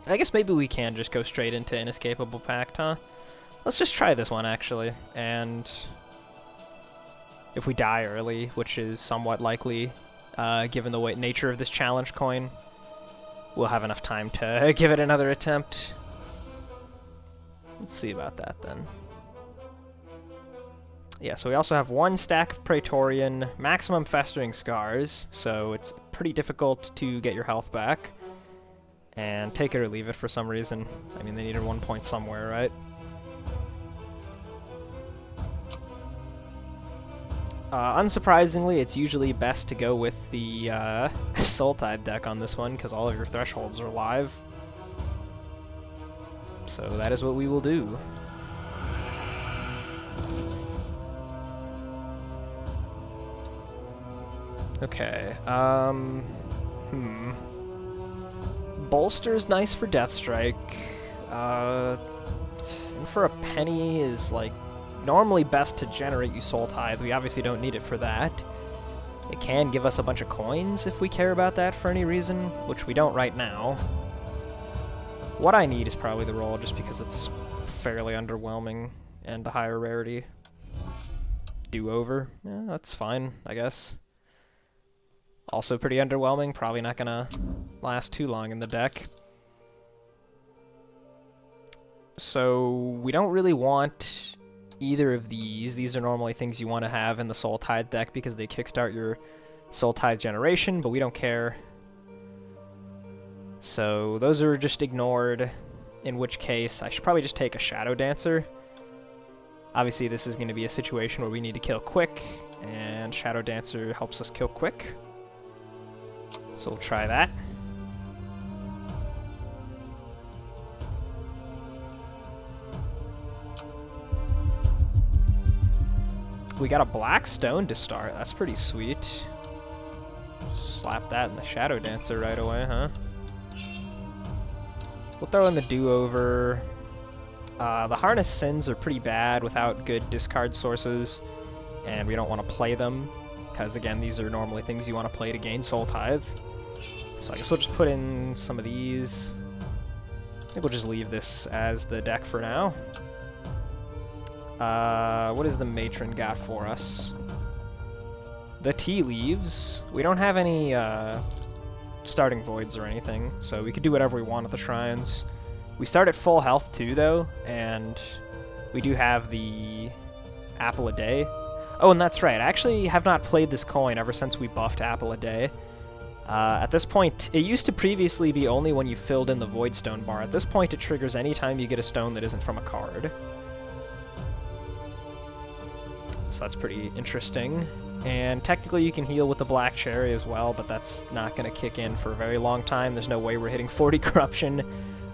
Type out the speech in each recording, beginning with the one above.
I guess maybe we can just go straight into Inescapable Pact, huh? Let's just try this one, actually. And if we die early, which is somewhat likely, given the nature of this challenge coin, we'll have enough time to give it another attempt. Let's see about that, then. Yeah, so we also have 1 stack of Praetorian, maximum Festering Scars, so it's pretty difficult to get your health back. And take it or leave it for some reason. I mean, they needed 1 point somewhere, right? Unsurprisingly, it's usually best to go with the Soul Tide deck on this one, because all of your thresholds are live. So that is what we will do. Okay, Bolster's nice for Deathstrike. And for a penny is, like, normally best to generate you Soul Tithe. We obviously don't need it for that. It can give us a bunch of coins if we care about that for any reason, which we don't right now. What I need is probably the roll, just because it's fairly underwhelming and a higher rarity. Do-over. Yeah, that's fine, I guess. Also pretty underwhelming, probably not gonna last too long in the deck. So we don't really want either of these. These are normally things you want to have in the Soul Tide deck because they kickstart your Soul Tide generation, but we don't care. So those are just ignored, in which case I should probably just take a Shadow Dancer. Obviously this is going to be a situation where we need to kill quick, and Shadow Dancer helps us kill quick. So we'll try that. We got a black stone to start. That's pretty sweet. Slap that in the Shadow Dancer right away, huh? We'll throw in the Do-Over. The Harness Sins are pretty bad without good discard sources, and we don't want to play them, because again, these are normally things you want to play to gain Soul Tithe. So I guess we'll just put in some of these. I think we'll just leave this as the deck for now. What is the Matron got for us? The Tea Leaves. We don't have any starting voids or anything, so we could do whatever we want at the shrines. We start at full health too, though, and we do have the Apple a Day. Oh, and that's right. I actually have not played this coin ever since we buffed Apple a Day. At this point, it used to previously be only when you filled in the Void Stone bar. At this point, it triggers anytime you get a stone that isn't from a card. So that's pretty interesting. And technically you can heal with the Black Cherry as well, but that's not going to kick in for a very long time. There's no way we're hitting 40 corruption.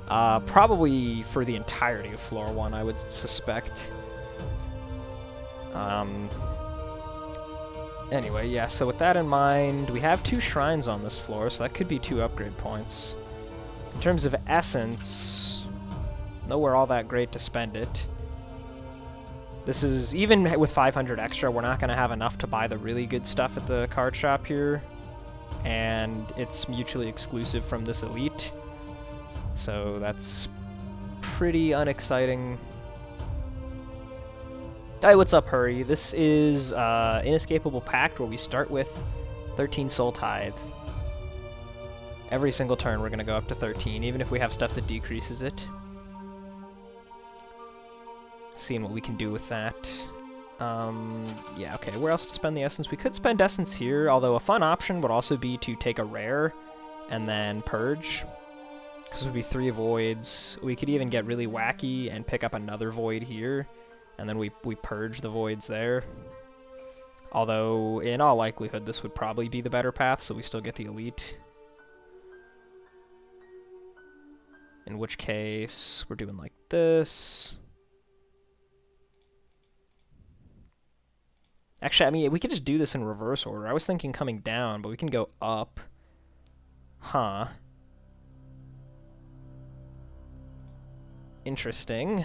Probably for the entirety of floor 1, I would suspect. Anyway, yeah, so with that in mind, we have 2 shrines on this floor, so that could be 2 upgrade points. In terms of essence, nowhere all that great to spend it. This is, even with 500 extra, we're not going to have enough to buy the really good stuff at the card shop here. And it's mutually exclusive from this elite. So that's pretty unexciting. Hey, what's up, Hurry? This is Inescapable Pact, where we start with 13 Soul Tithe. Every single turn we're going to go up to 13, even if we have stuff that decreases it. Seeing what we can do with that. Yeah, okay, where else to spend the essence? We could spend essence here, although a fun option would also be to take a rare and then purge. Because it would be 3 voids. We could even get really wacky and pick up another void here, and then we purge the voids there. Although, in all likelihood, this would probably be the better path, so we still get the elite. In which case, we're doing like this. Actually, I mean, we could just do this in reverse order. I was thinking coming down, but we can go up. Huh. Interesting.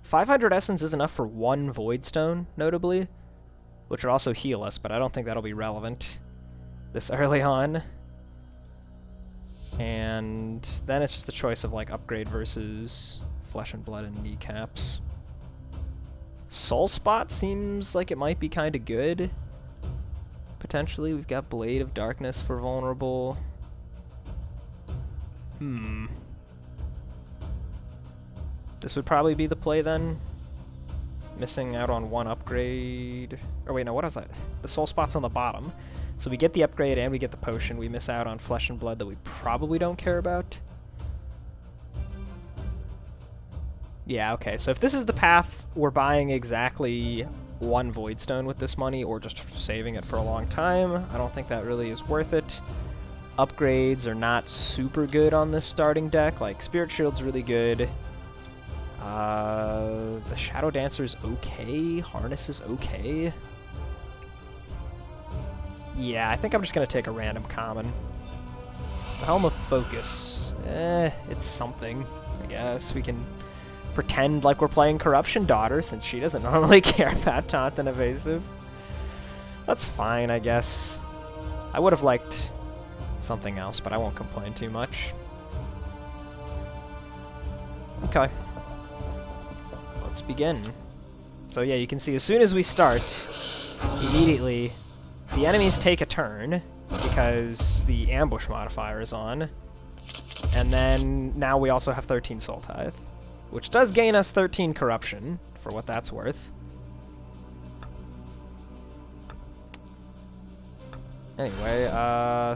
500 essence is enough for 1 Void Stone, notably, which would also heal us, but I don't think that'll be relevant this early on. And then it's just a choice of like upgrade versus flesh and blood and kneecaps. Soul Spot seems like it might be kind of good. Potentially, we've got Blade of Darkness for vulnerable. This would probably be the play then. Missing out on one upgrade. Or wait, no, what is that? The Soul Spot's on the bottom. So we get the upgrade and we get the potion. We miss out on flesh and blood that we probably don't care about. Yeah, okay. So if this is the path, we're buying exactly one Voidstone with this money or just saving it for a long time. I don't think that really is worth it. Upgrades are not super good on this starting deck. Like, Spirit Shield's really good. The Shadow Dancer's okay. Harness is okay. Yeah, I think I'm just going to take a random common. The Helm of Focus. It's something, I guess. We can pretend like we're playing Corruption Daughter since she doesn't normally care about Taunt and Evasive. That's fine, I guess. I would have liked something else, but I won't complain too much. Okay. Let's begin. So yeah, you can see as soon as we start, immediately the enemies take a turn because the ambush modifier is on. And then now we also have 13 Soul Tithe, which does gain us 13 corruption, for what that's worth. Anyway,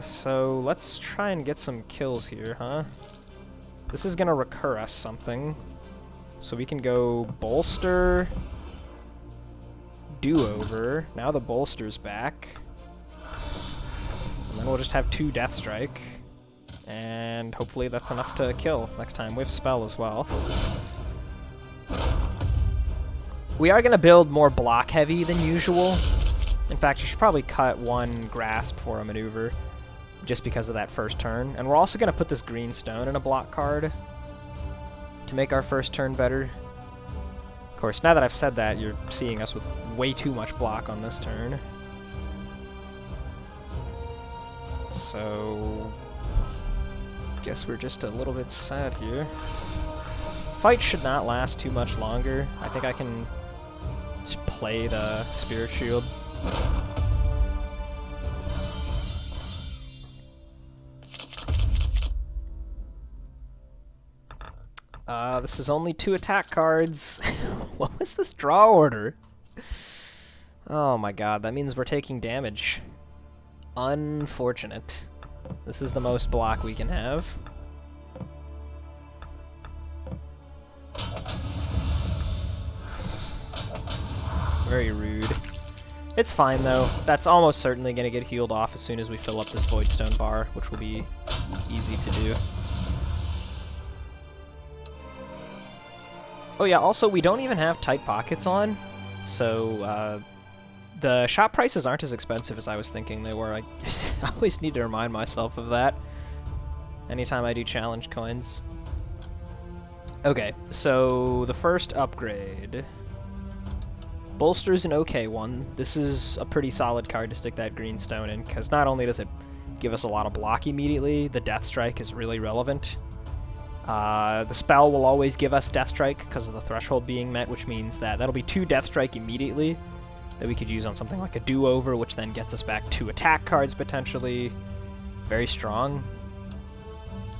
so let's try and get some kills here, huh? This is gonna recur us something. So we can go Bolster, Do-Over. Now the Bolster's back. And then we'll just have 2 Death Strike. And hopefully that's enough to kill next time, with Spell as well. We are going to build more block heavy than usual. In fact, I should probably cut 1 Grasp for a maneuver, just because of that first turn. And we're also going to put this green stone in a block card to make our first turn better. Of course, now that I've said that, you're seeing us with way too much block on this turn. So guess we're just a little bit sad here. Fight should not last too much longer. I think I can just play the Spirit Shield. This is only 2 attack cards. What was this draw order? Oh my god, that means we're taking damage. Unfortunate. This is the most block we can have. Very rude. It's fine though. That's almost certainly going to get healed off as soon as we fill up this Voidstone bar, which will be easy to do. Oh yeah, also we don't even have tight pockets on, so the shop prices aren't as expensive as I was thinking they were. I always need to remind myself of that anytime I do challenge coins. Okay, so the first upgrade. Bolster's an okay one. This is a pretty solid card to stick that green stone in, because not only does it give us a lot of block immediately, the Death Strike is really relevant. The spell will always give us Death Strike because of the threshold being met, which means that that'll be 2 Death Strike immediately that we could use on something like a Do-Over, which then gets us back 2 attack cards potentially. Very strong.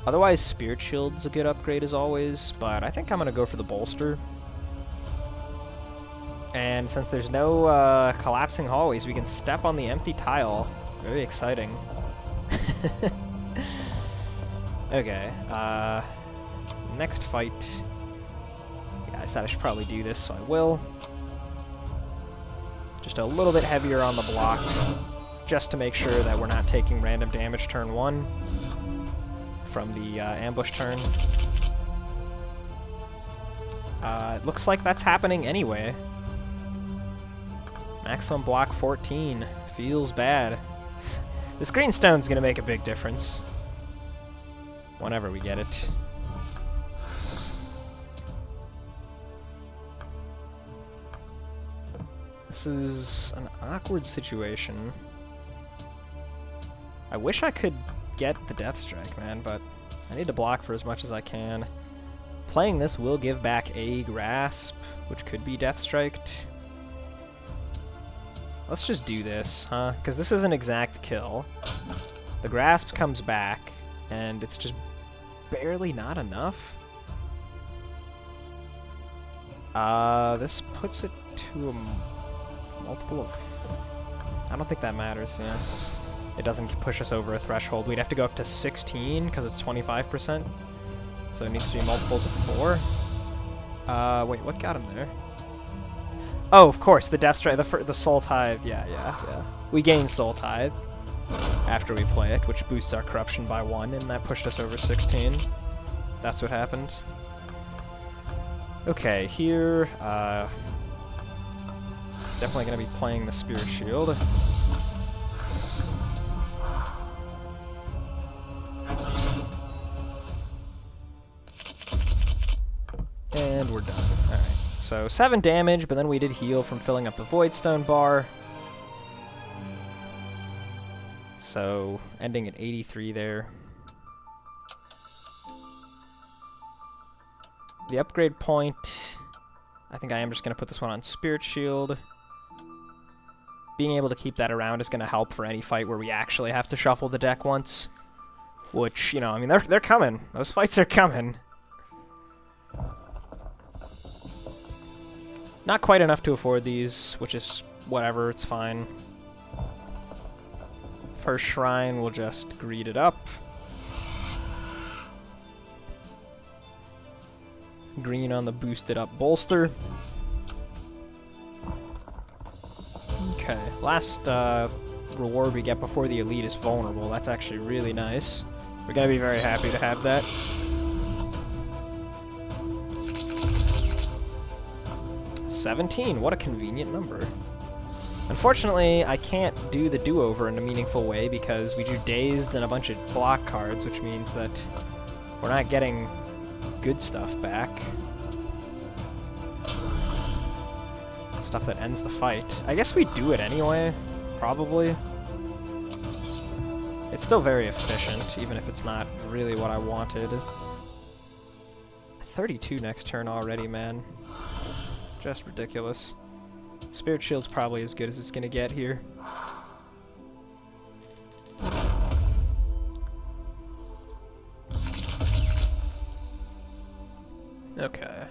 Otherwise, Spirit Shield's a good upgrade as always, but I think I'm going to go for the Bolster. And since there's no collapsing hallways, we can step on the empty tile. Very exciting. Okay, next fight. Yeah, I said I should probably do this, so I will. Just a little bit heavier on the block, just to make sure that we're not taking random damage turn 1 from the ambush turn. It looks like that's happening anyway. Maximum block 14. Feels bad. This green stone's gonna make a big difference whenever we get it. This is an awkward situation. I wish I could get the Death Strike, man, but I need to block for as much as I can. Playing this will give back a grasp, which could be death striked. Let's just do this, huh? Because this is an exact kill. The grasp comes back, and it's just barely not enough. This puts it to a multiple of... I don't think that matters, yeah. It doesn't push us over a threshold. We'd have to go up to 16, because it's 25%. So it needs to be multiples of 4. Wait, what got him there? Oh, of course, the Death Strike, the Soul Tithe. Yeah. We gain Soul Tithe after we play it, which boosts our corruption by 1, and that pushed us over 16. That's what happened. Okay, here, definitely going to be playing the Spirit Shield. And we're done. Alright, so 7 damage, but then we did heal from filling up the Voidstone bar. So, ending at 83 there. The upgrade point, I think I am just going to put this one on Spirit Shield. Being able to keep that around is going to help for any fight where we actually have to shuffle the deck once. Which, you know, I mean, they're coming. Those fights are coming. Not quite enough to afford these, which is whatever, it's fine. First Shrine, we'll just greed it up. Green on the boosted up bolster. Okay, last reward we get before the elite is vulnerable. That's actually really nice. We're gonna be very happy to have that. $17, what a convenient number. Unfortunately, I can't do the do-over in a meaningful way because we drew Dazed and a bunch of block cards, which means that we're not getting good stuff back. Stuff that ends the fight. I guess we do it anyway, probably. It's still very efficient, even if it's not really what I wanted. 32 next turn already, man. Just ridiculous. Spirit Shield's probably as good as it's gonna get here. Okay,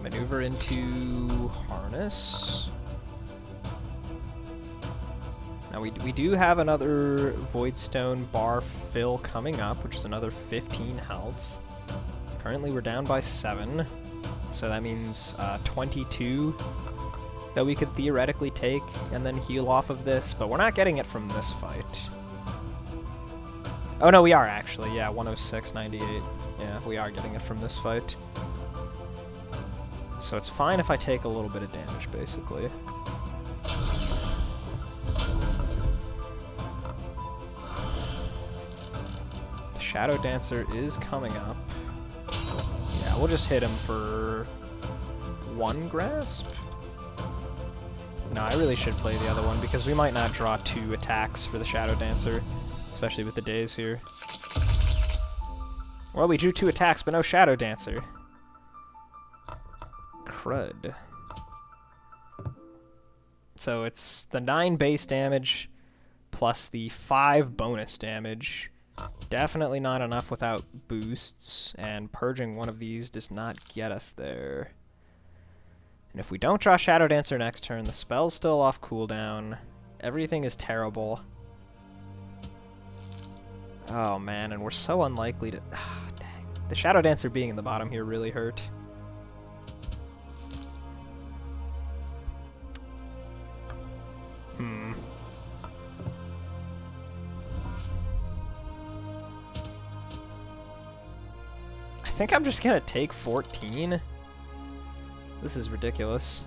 maneuver into Harness. Now we do have another Voidstone bar fill coming up, which is another 15 health. Currently we're down by 7, so that means 22 that we could theoretically take and then heal off of this, but we're not getting it from this fight. Oh no, we are actually, yeah, 106.98. Yeah, we are getting it from this fight. So it's fine if I take a little bit of damage, basically. The Shadow Dancer is coming up. Yeah, we'll just hit him for 1 grasp. No, I really should play the other one because we might not draw 2 attacks for the Shadow Dancer, especially with the days here. Well, we drew 2 attacks, but no Shadow Dancer. Crud. So it's the 9 base damage plus the 5 bonus damage. Definitely not enough without boosts, and purging one of these does not get us there. And if we don't draw Shadow Dancer next turn, the spell's still off cooldown. Everything is terrible. Oh man, and we're so unlikely to... dang. The Shadow Dancer being in the bottom here really hurt. I think I'm just gonna take 14. This is ridiculous.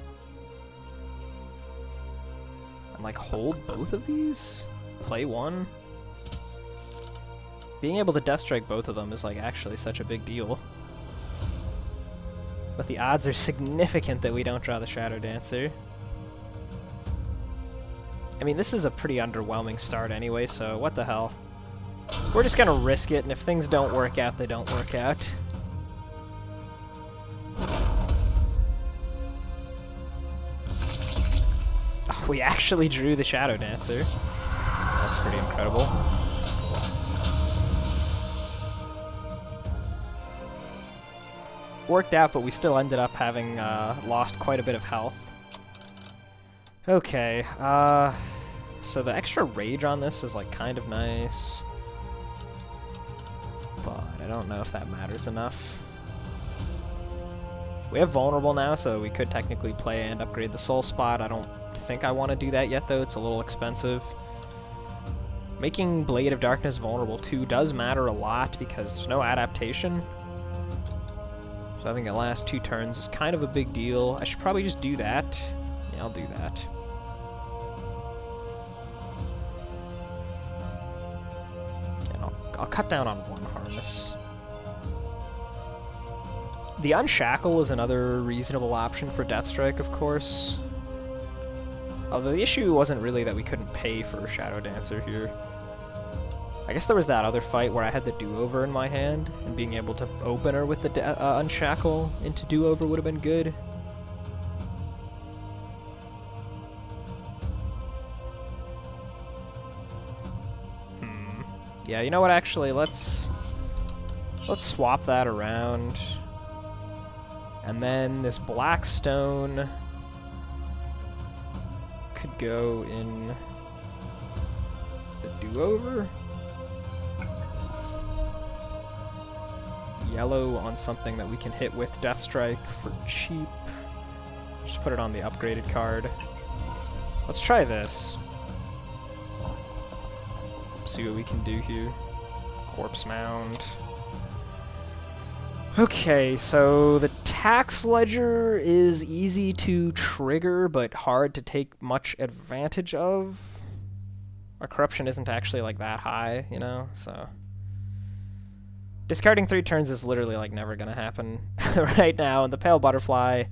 And like hold both of these? Play 1? Being able to Death Strike both of them is like actually such a big deal. But the odds are significant that we don't draw the Shadow Dancer. I mean, this is a pretty underwhelming start anyway, so what the hell. We're just gonna risk it, and if things don't work out, they don't work out. Oh, we actually drew the Shadow Dancer. That's pretty incredible. Worked out, but we still ended up having lost quite a bit of health. Okay, so the extra rage on this is like kind of nice, but I don't know if that matters enough. We have vulnerable now, so we could technically play and upgrade the soul spot. I don't think I want to do that yet, though. It's a little expensive. Making Blade of Darkness vulnerable too does matter a lot because there's no adaptation. So I think the last 2 turns is kind of a big deal. I should probably just do that. Yeah, I'll do that. And I'll cut down on 1 harness. The Unshackle is another reasonable option for Deathstrike, of course. Although the issue wasn't really that we couldn't pay for Shadow Dancer here. I guess there was that other fight where I had the Do-Over in my hand, and being able to open her with the Unshackle into Do-Over would have been good. Yeah, you know what, actually, let's swap that around. And then this Black Stone could go in the Do-Over. Yellow on something that we can hit with Deathstrike for cheap. Just put it on the upgraded card. Let's try this. See what we can do here. Corpse Mound. Okay, so the Tax Ledger is easy to trigger, but hard to take much advantage of. Our corruption isn't actually like that high, you know, so... Discarding 3 turns is literally like never gonna happen right now, and the Pale Butterfly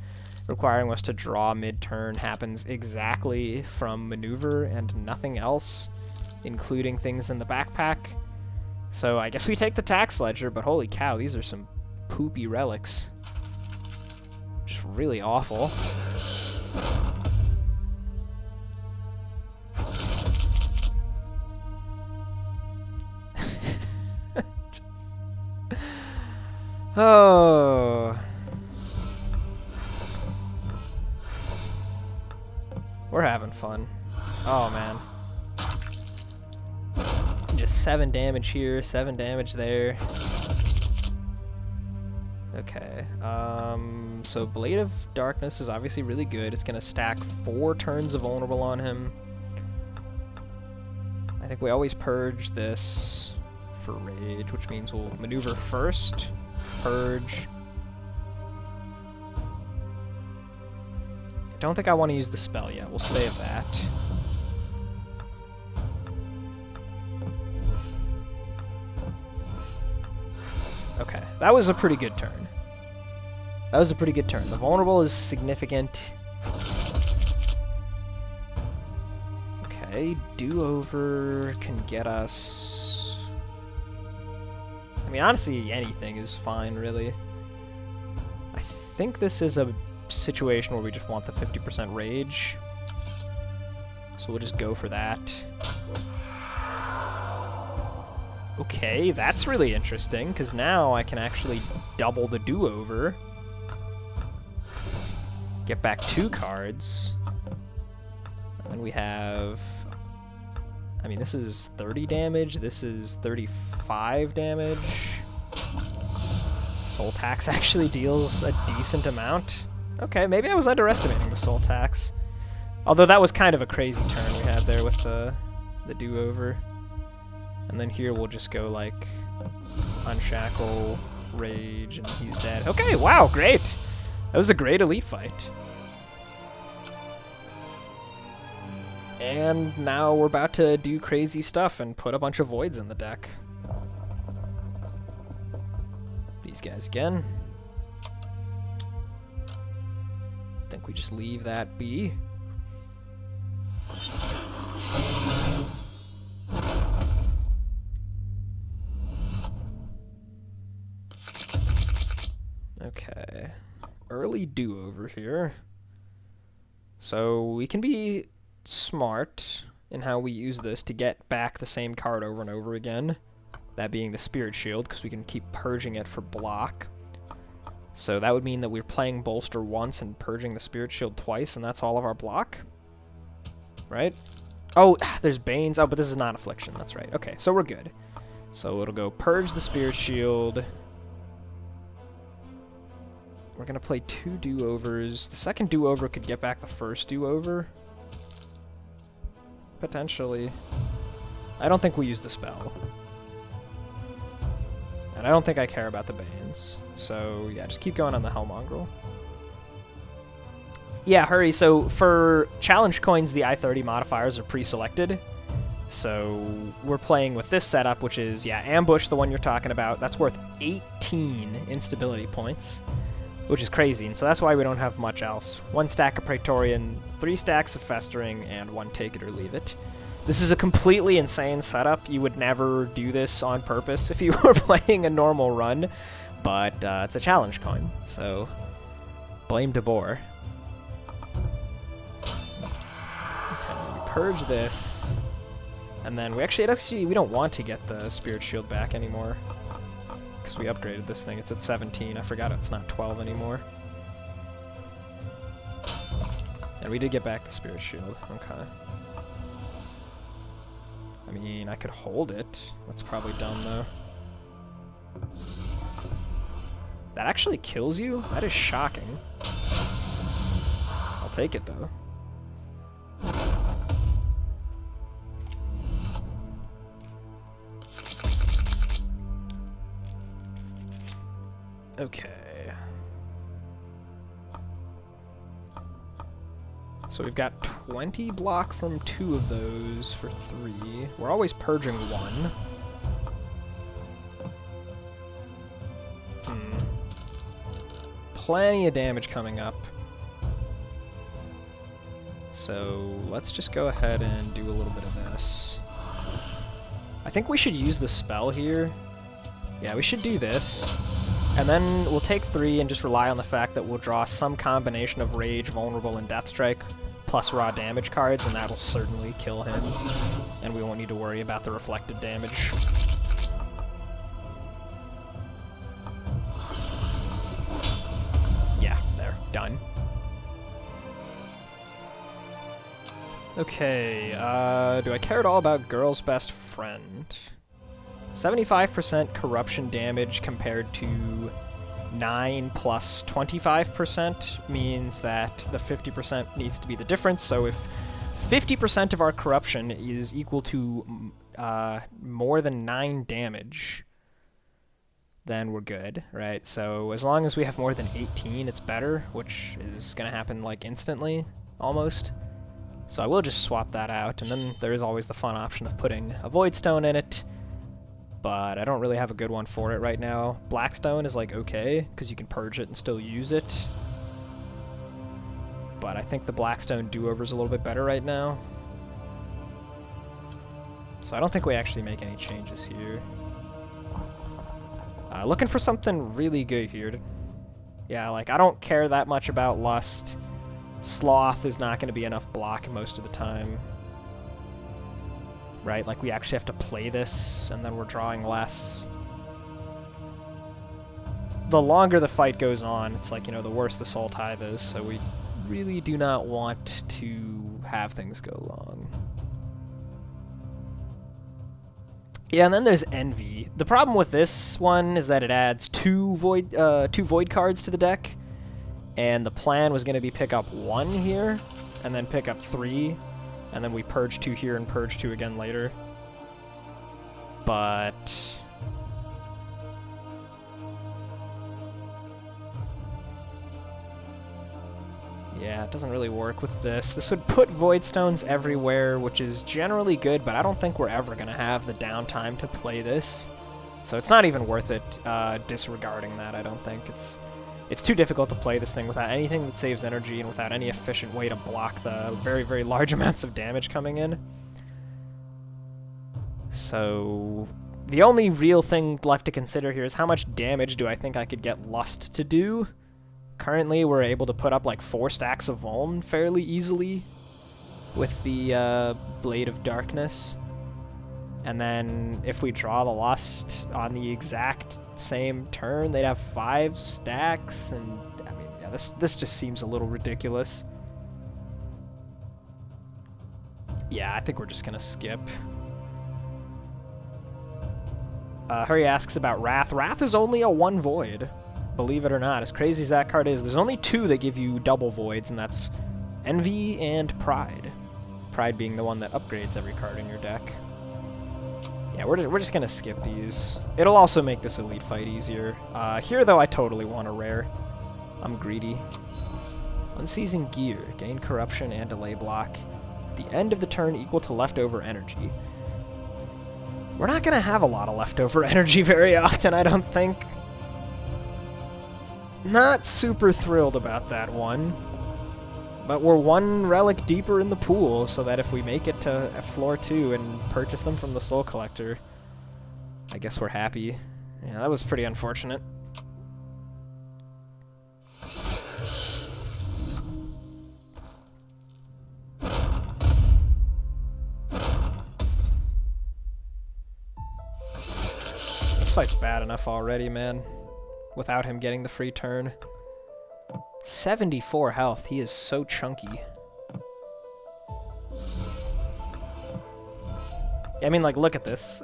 requiring us to draw mid-turn happens exactly from maneuver and nothing else, including things in the backpack. So I guess we take the Tax Ledger, but holy cow, these are some poopy relics. Just really awful. Oh. We're having fun. Oh, man. Just 7 damage here, 7 damage there. Okay. So Blade of Darkness is obviously really good. It's going to stack 4 turns of vulnerable on him. I think we always purge this for rage, which means we'll maneuver first. Purge. I don't think I want to use the spell yet. We'll save that. Okay, that was a pretty good turn. That was a pretty good turn. The vulnerable is significant. Okay, Do-Over can get us... I mean, honestly, anything is fine, really. I think this is a situation where we just want the 50% rage. So we'll just go for that. Okay, that's really interesting, because now I can actually double the Do-Over. Get back 2 cards. And we have... I mean, this is 30 damage, this is 35 damage. Soul Tax actually deals a decent amount. Okay, maybe I was underestimating the Soul Tax. Although that was kind of a crazy turn we had there with the Do-Over. And then here we'll just go like Unshackle, Rage, and he's dead. Okay, wow, great! That was a great elite fight. And now we're about to do crazy stuff and put a bunch of voids in the deck. These guys again. I think we just leave that be. Okay. Early do-over here. So we can be smart in how we use this to get back the same card over and over again. That being the Spirit Shield, because we can keep purging it for block. So that would mean that we're playing Bolster once and purging the Spirit Shield twice, and that's all of our block? Right? Oh, there's Banes. Oh, but this is not Affliction. That's right. Okay, so we're good. So it'll go Purge the Spirit Shield. We're going to play 2 do-overs. The second do-over could get back the first do-over. Potentially. I don't think we use the spell. And I don't think I care about the Banes. So, yeah, just keep going on the Hellmongrel. Yeah, hurry. So, for challenge coins, the I-30 modifiers are pre-selected. So, we're playing with this setup, which is, yeah, Ambush, the one you're talking about. That's worth 18 instability points, which is crazy. And so that's why we don't have much else. 1 stack of Praetorian, 3 stacks of Festering, and 1 Take It or Leave It. This is a completely insane setup. You would never do this on purpose if you were playing a normal run, but it's a challenge coin, so blame DeBoer. Okay, we purge this, and then we don't want to get the Spirit Shield back anymore, because we upgraded this thing. It's at 17. I forgot it's not 12 anymore. And we did get back the Spirit Shield. Okay. I mean, I could hold it. That's probably dumb, though. That actually kills you? That is shocking. I'll take it, though. Okay. So we've got 20 block from 2 of those for 3. We're always purging 1. Plenty of damage coming up. So let's just go ahead and do a little bit of this. I think we should use the spell here. Yeah, we should do this. And then we'll take 3 and just rely on the fact that we'll draw some combination of Rage, Vulnerable, and Deathstrike, plus raw damage cards, and that'll certainly kill him. And we won't need to worry about the reflected damage. Yeah, there. Done. Okay, do I care at all about Girl's Best Friend? 75% corruption damage compared to 9 plus 25% means that the 50% needs to be the difference. So if 50% of our corruption is equal to more than 9 damage, then we're good, right? So as long as we have more than 18, it's better, which is going to happen like instantly, almost. So I will just swap that out, and then there is always the fun option of putting a Void Stone in it, but I don't really have a good one for it right now. Blackstone is like okay, because you can purge it and still use it. But I think the Blackstone do-over is a little bit better right now. So I don't think we actually make any changes here. Looking for something really good here. Yeah, like I don't care that much about Lust. Sloth is not going to be enough block most of the time. Right? Like, we actually have to play this, and then we're drawing less. The longer the fight goes on, it's like, you know, the worse the Soul Tithe is, so we really do not want to have things go long. Yeah, and then there's Envy. The problem with this one is that it adds two void cards to the deck, and the plan was going to be pick up 1 here, and then pick up 3, and then we purge 2 here and purge 2 again later. But yeah, it doesn't really work with this. This would put Void Stones everywhere, which is generally good, but I don't think we're ever going to have the downtime to play this. So it's not even worth it disregarding that, I don't think. It's too difficult to play this thing without anything that saves energy and without any efficient way to block the very, very large amounts of damage coming in. So the only real thing left to consider here is how much damage do I think I could get Lust to do. Currently, we're able to put up like 4 stacks of Vuln fairly easily with the Blade of Darkness. And then if we draw the Lust on the exact same turn, they'd have 5 stacks. And I mean, yeah, this just seems a little ridiculous. Yeah, I think we're just gonna skip. Hurry asks about Wrath. Wrath is only a 1 void, believe it or not. As crazy as that card is, there's only 2 that give you double voids, and that's Envy and Pride. Pride being the one that upgrades every card in your deck. Yeah, we're just gonna skip these. It'll also make this elite fight easier. Here, though, I totally want a rare. I'm greedy. Unseasoned Gear. Gain corruption and delay block. The end of the turn equal to leftover energy. We're not going to have a lot of leftover energy very often, I don't think. Not super thrilled about that one. But we're 1 relic deeper in the pool, so that if we make it to floor 2 and purchase them from the Soul Collector, I guess we're happy. Yeah, that was pretty unfortunate. This fight's bad enough already, man. Without him getting the free turn. 74 health. He is so chunky. I mean, like, look at this.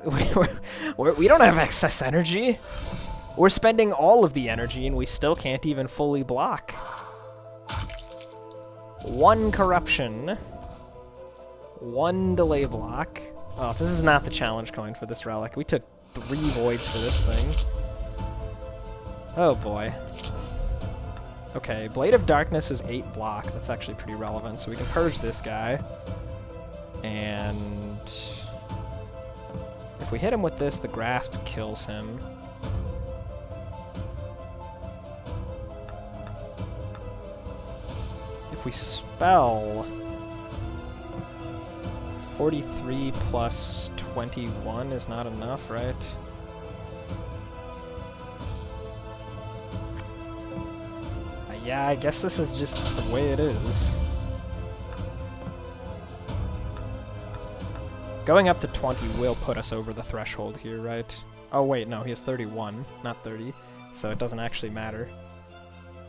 We don't have excess energy. We're spending all of the energy, and we still can't even fully block. 1 corruption. 1 delay block. Oh, this is not the challenge coin for this relic. We took 3 voids for this thing. Oh boy. Okay, Blade of Darkness is 8 block. That's actually pretty relevant, so we can purge this guy. And if we hit him with this, the Grasp kills him. If we spell 43 plus 21 is not enough, right? Yeah, I guess this is just the way it is. Going up to 20 will put us over the threshold here, right? Oh wait, no, he has 31, not 30, so it doesn't actually matter.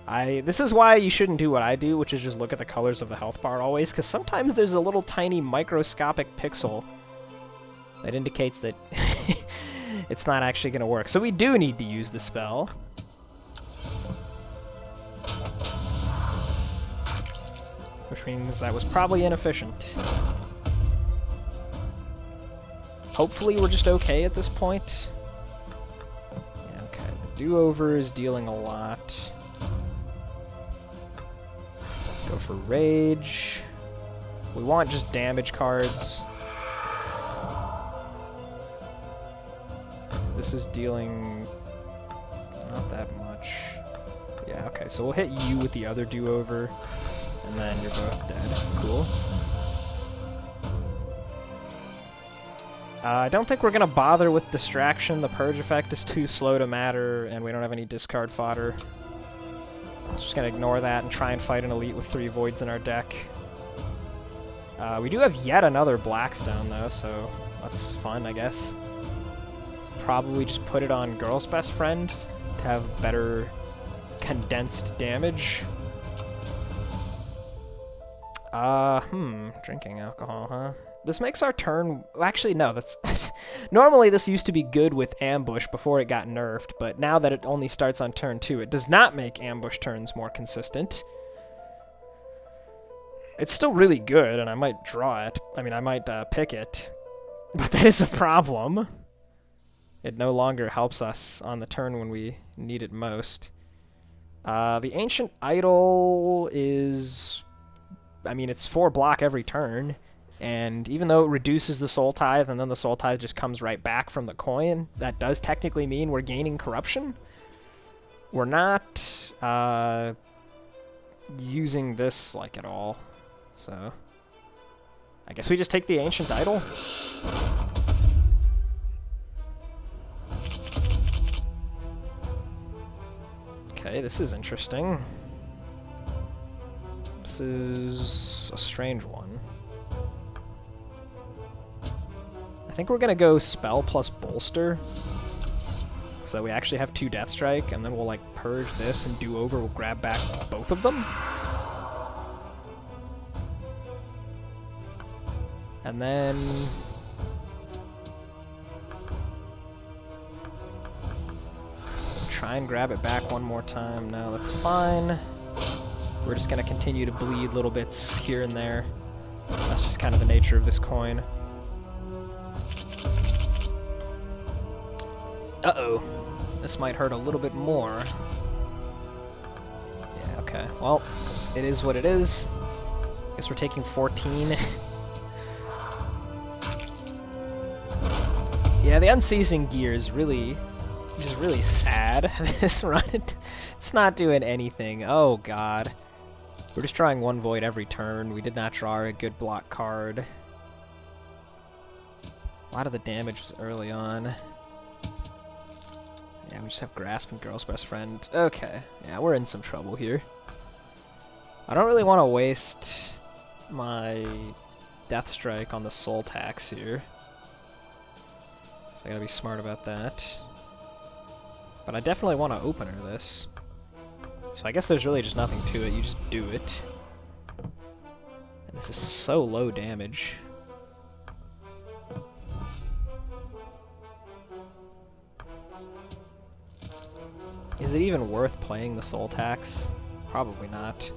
This is why you shouldn't do what I do, which is just look at the colors of the health bar always, because sometimes there's a little tiny microscopic pixel that indicates that it's not actually going to work. So we do need to use the spell. Which means that was probably inefficient. Hopefully we're just okay at this point. Yeah, okay, the do-over is dealing a lot. Go for Rage. We want just damage cards. This is dealing not that much. Yeah, okay, so we'll hit you with the other do-over, and then you're both dead. Cool. I don't think we're going to bother with Distraction. The Purge effect is too slow to matter, and we don't have any discard fodder. Just going to ignore that and try and fight an elite with 3 voids in our deck. We do have yet another Blackstone, though, so that's fun, I guess. Probably just put it on Girl's Best Friend to have better condensed damage. Drinking alcohol, huh? This makes our turn... Actually, no, that's... Normally, this used to be good with Ambush before it got nerfed, but now that it only starts on turn 2, it does not make Ambush turns more consistent. It's still really good, and I might draw it. I mean, I might pick it. But that is a problem. It no longer helps us on the turn when we need it most. The Ancient Idol is... I mean, it's 4 block every turn. And even though it reduces the Soul Tithe, and then the Soul Tithe just comes right back from the coin, that does technically mean we're gaining corruption. We're not using this, like, at all. So, I guess we just take the Ancient Idol. Okay, this is interesting. This is a strange one. I think we're gonna go spell plus bolster, so that we actually have 2 Death Strike, and then we'll like purge this and do over. We'll grab back both of them. And then try and grab it back one more time. No, that's fine. We're just gonna continue to bleed little bits here and there. That's just kind of the nature of this coin. Uh-oh. This might hurt a little bit more. Yeah, okay. Well, it is what it is. Guess we're taking 14. Yeah, the unceasing gear is really sad. This run, it's not doing anything. Oh god. We're just drawing 1 void every turn. We did not draw a good block card. A lot of the damage was early on. Yeah, we just have Grasp and Girl's Best Friend. Okay, yeah, we're in some trouble here. I don't really want to waste my Death Strike on the Soul Tax here. So I gotta be smart about that. But I definitely want to opener this. So I guess there's really just nothing to it, you just do it. And this is so low damage. Is it even worth playing the Soul Tax? Probably not.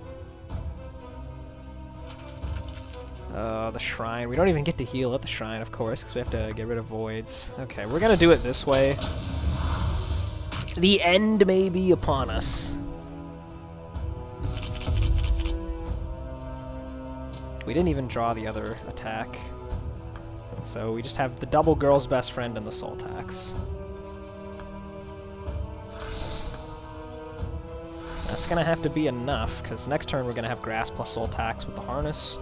The Shrine. We don't even get to heal at the Shrine, of course, because we have to get rid of Voids. Okay, we're gonna do it this way. The end may be upon us. We didn't even draw the other attack. So we just have the double Girl's Best Friend and the Soul Tax. That's gonna have to be enough, because next turn we're gonna have Grasp plus Soul Tax with the Harness.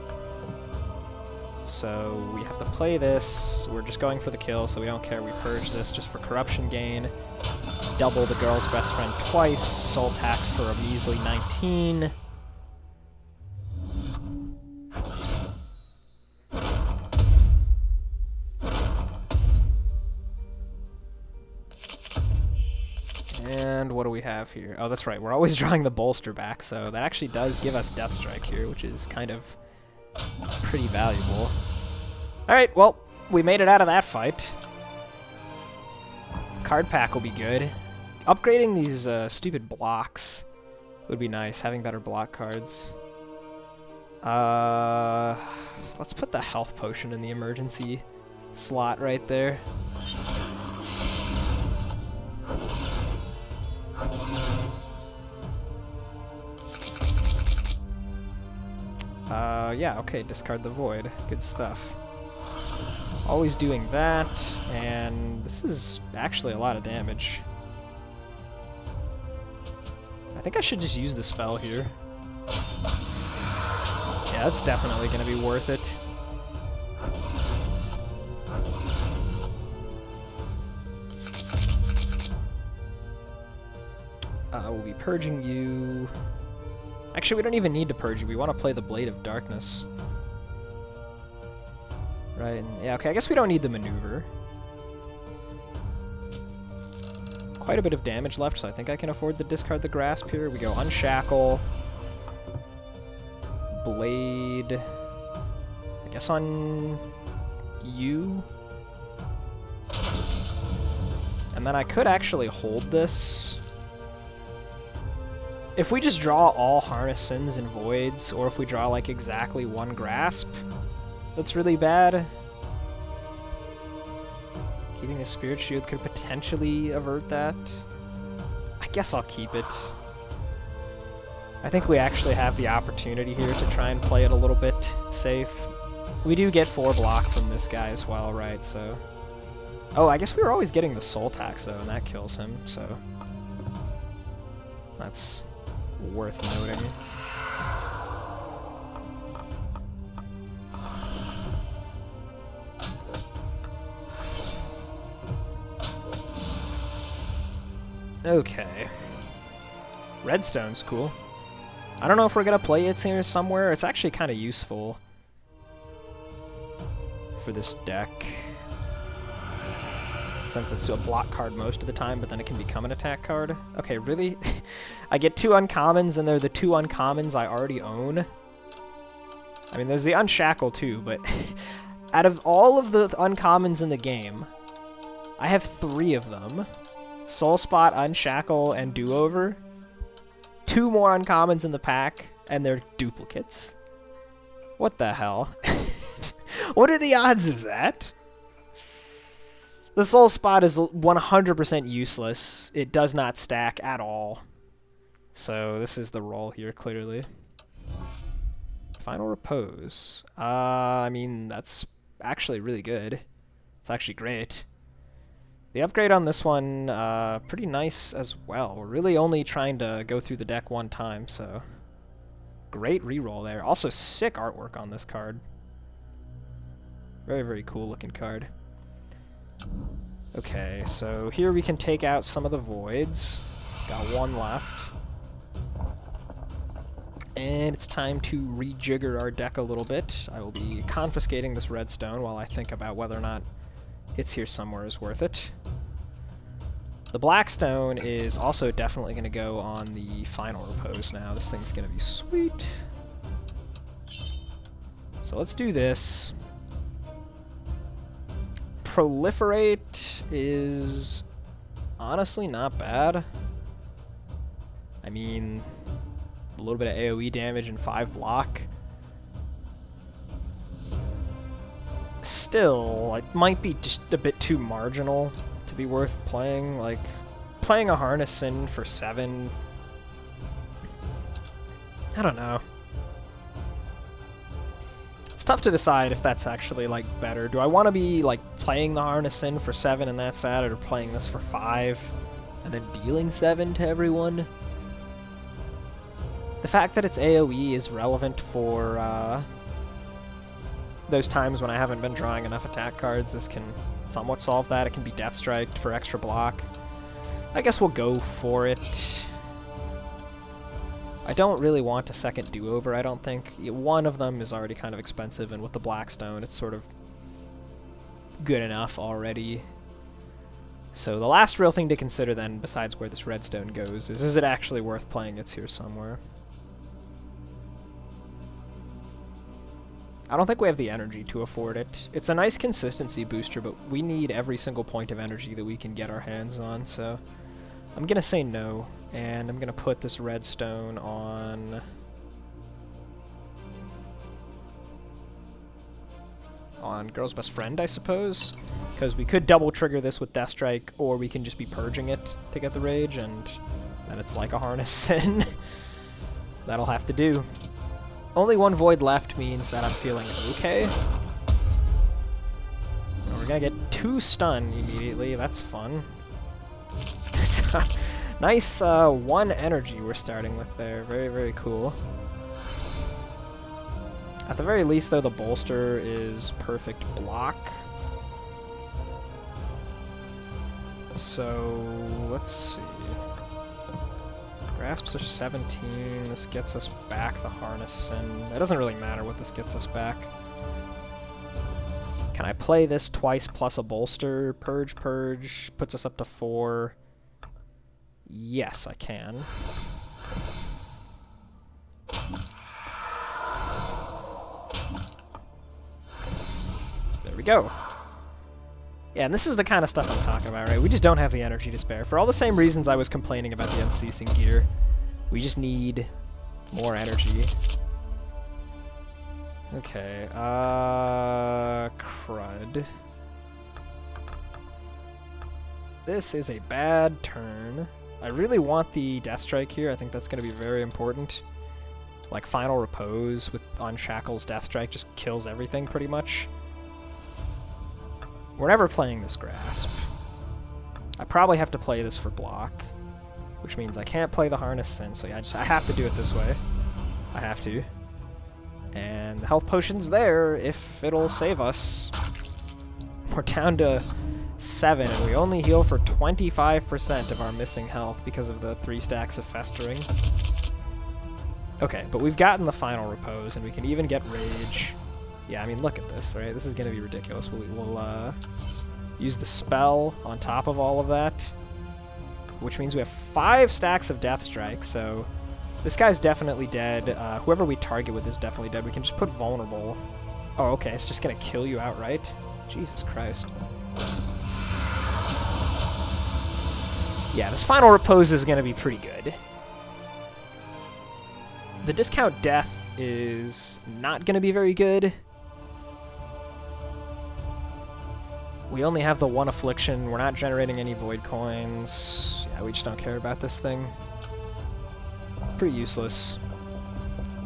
So we have to play this. We're just going for the kill, so we don't care. We purge this just for corruption gain. Double the Girl's Best Friend twice. Soul Tax for a measly 19. And what do we have here? Oh, that's right. We're always drawing the bolster back, so that actually does give us Death Strike here, which is kind of pretty valuable. Alright, well, we made it out of that fight. Card pack will be good. Upgrading these stupid blocks would be nice, having better block cards. Let's put the health potion in the emergency slot right there. Yeah, okay, discard the Void. Good stuff. Always doing that, and this is actually a lot of damage. I think I should just use the spell here. Yeah, that's definitely going to be worth it. We'll be purging you. Actually, we don't even need to purge you. We want to play the Blade of Darkness. Right, and yeah, okay, I guess we don't need the maneuver. Quite a bit of damage left, so I think I can afford to discard the Grasp here. We go Unshackle. Blade. I guess on you. And then I could actually hold this. If we just draw all Harness Sins and Voids, or if we draw like exactly 1 Grasp, that's really bad. Keeping a Spirit Shield could potentially avert that. I guess I'll keep it. I think we actually have the opportunity here to try and play it a little bit safe. We do get 4 block from this guy as well, right? So, oh, I guess we were always getting the Soul Tax though, and that kills him, so that's worth noting. Okay. Redstone's cool. I don't know if we're going to play it here somewhere. It's actually kind of useful for this deck, since it's a block card most of the time, but then it can become an attack card. Okay, really? I get 2 uncommons, and they're the 2 uncommons I already own. I mean, there's the Unshackle too, but out of all of the uncommons in the game, I have 3 of them. Soul Spot, Unshackle, and Do-Over. 2 more uncommons in the pack, and they're duplicates. What the hell? What are the odds of that? The Soul Spot is 100% useless. It does not stack at all. So this is the roll here, clearly. Final Repose. I mean, that's actually really good. It's actually great. The upgrade on this one, pretty nice as well. We're really only trying to go through the deck 1 time, so... Great reroll there. Also, sick artwork on this card. Very, very cool looking card. Okay, so here we can take out some of the voids. Got 1 left. And it's time to rejigger our deck a little bit. I will be confiscating this redstone while I think about whether or not It's Here Somewhere is worth it. The Blackstone is also definitely going to go on the Final Repose now. This thing's going to be sweet. So let's do this. Proliferate is honestly not bad. I mean, a little bit of AoE damage and 5 block. Still, it might be just a bit too marginal to be worth playing. Like, playing a Harness in for 7... I don't know. It's tough to decide if that's actually, like, better. Do I want to be, like, playing the Harness in for 7 and that's that, or playing this for 5 and then dealing 7 to everyone? The fact that it's AoE is relevant for those times when I haven't been drawing enough attack cards. This can somewhat solve that. It can be Death Strike for extra block. I guess we'll go for it. I don't really want a second Do-Over, I don't think. One of them is already kind of expensive, and with the Blackstone, it's sort of good enough already. So the last real thing to consider then, besides where this redstone goes, is it actually worth playing It's Here Somewhere? I don't think we have the energy to afford it. It's a nice consistency booster, but we need every single point of energy that we can get our hands on, so I'm gonna say no, and I'm gonna put this redstone on Girl's Best Friend, I suppose, because we could double trigger this with Death Strike, or we can just be purging it to get the rage, and then it's like a Harness in. That'll have to do. Only 1 void left means that I'm feeling okay. And we're gonna get 2 stun immediately. That's fun. So, nice 1 energy we're starting with there. Very, very cool. At the very least, though, the bolster is perfect block. So, let's see. Grasps are 17, this gets us back the Harness, and it doesn't really matter what this gets us back. Can I play this twice plus a bolster? Purge, puts us up to 4. Yes, I can. There we go. Yeah, and this is the kind of stuff I'm talking about, right? We just don't have the energy to spare. For all the same reasons I was complaining about the Unceasing gear, we just need more energy. Okay, crud. This is a bad turn. I really want the Death Strike here. I think that's going to be very important. Like, Final Repose with Unshackle's Death Strike just kills everything, pretty much. We're never playing this Grasp. I probably have to play this for block, which means I can't play the Harness Sin, so yeah, I have to do it this way. I have to. And the health potion's there if it'll save us. We're down to 7, and we only heal for 25% of our missing health because of the 3 stacks of festering. Okay, but we've gotten the final repose, and we can even get rage. Yeah, I mean, look at this, right? This is going to be ridiculous. We'll use the spell on top of all of that, which means we have 5 stacks of Death Strike, so this guy's definitely dead. Whoever we target with is definitely dead. We can just put vulnerable. Oh, okay, it's just going to kill you outright? Jesus Christ. Yeah, this final repose is going to be pretty good. The discount death is not going to be very good. We only have the 1 affliction. We're not generating any void coins. Yeah, we just don't care about this thing. Pretty useless.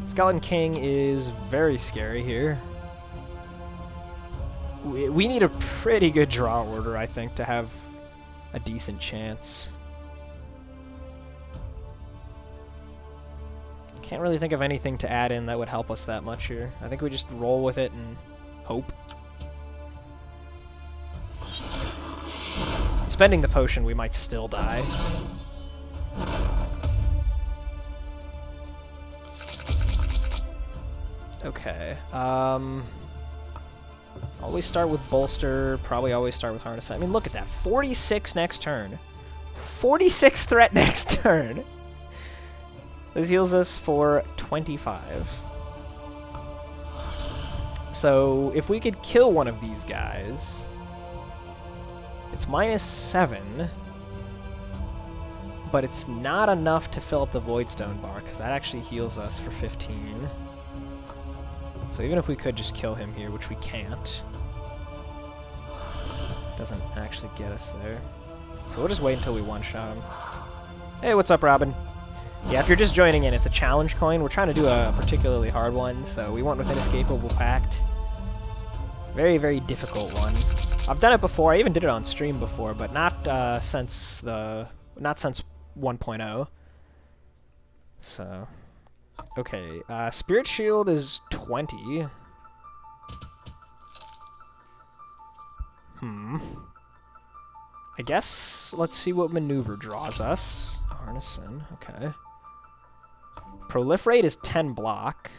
Skeleton King is very scary here. We need a pretty good draw order, I think, to have a decent chance. Can't really think of anything to add in that would help us that much here. I think we just roll with it and hope. Spending the potion, we might still die. Okay. Always start with bolster, probably always start with harness. I mean, look at that. 46 next turn. 46 threat next turn. This heals us for 25. So if we could kill one of these guys, it's -7, but it's not enough to fill up the Voidstone bar, because that actually heals us for 15. So even if we could just kill him here, which we can't, doesn't actually get us there. So we'll just wait until we one-shot him. Hey, what's up, Robin? Yeah, if you're just joining in, it's a challenge coin. We're trying to do a particularly hard one, so we went with Inescapable Pact. Very, very difficult one. I've done it before. I even did it on stream before, but not since 1.0. So, okay. Spirit Shield is 20. I guess let's see what maneuver draws us. Harnessing, okay. Proliferate is 10 block.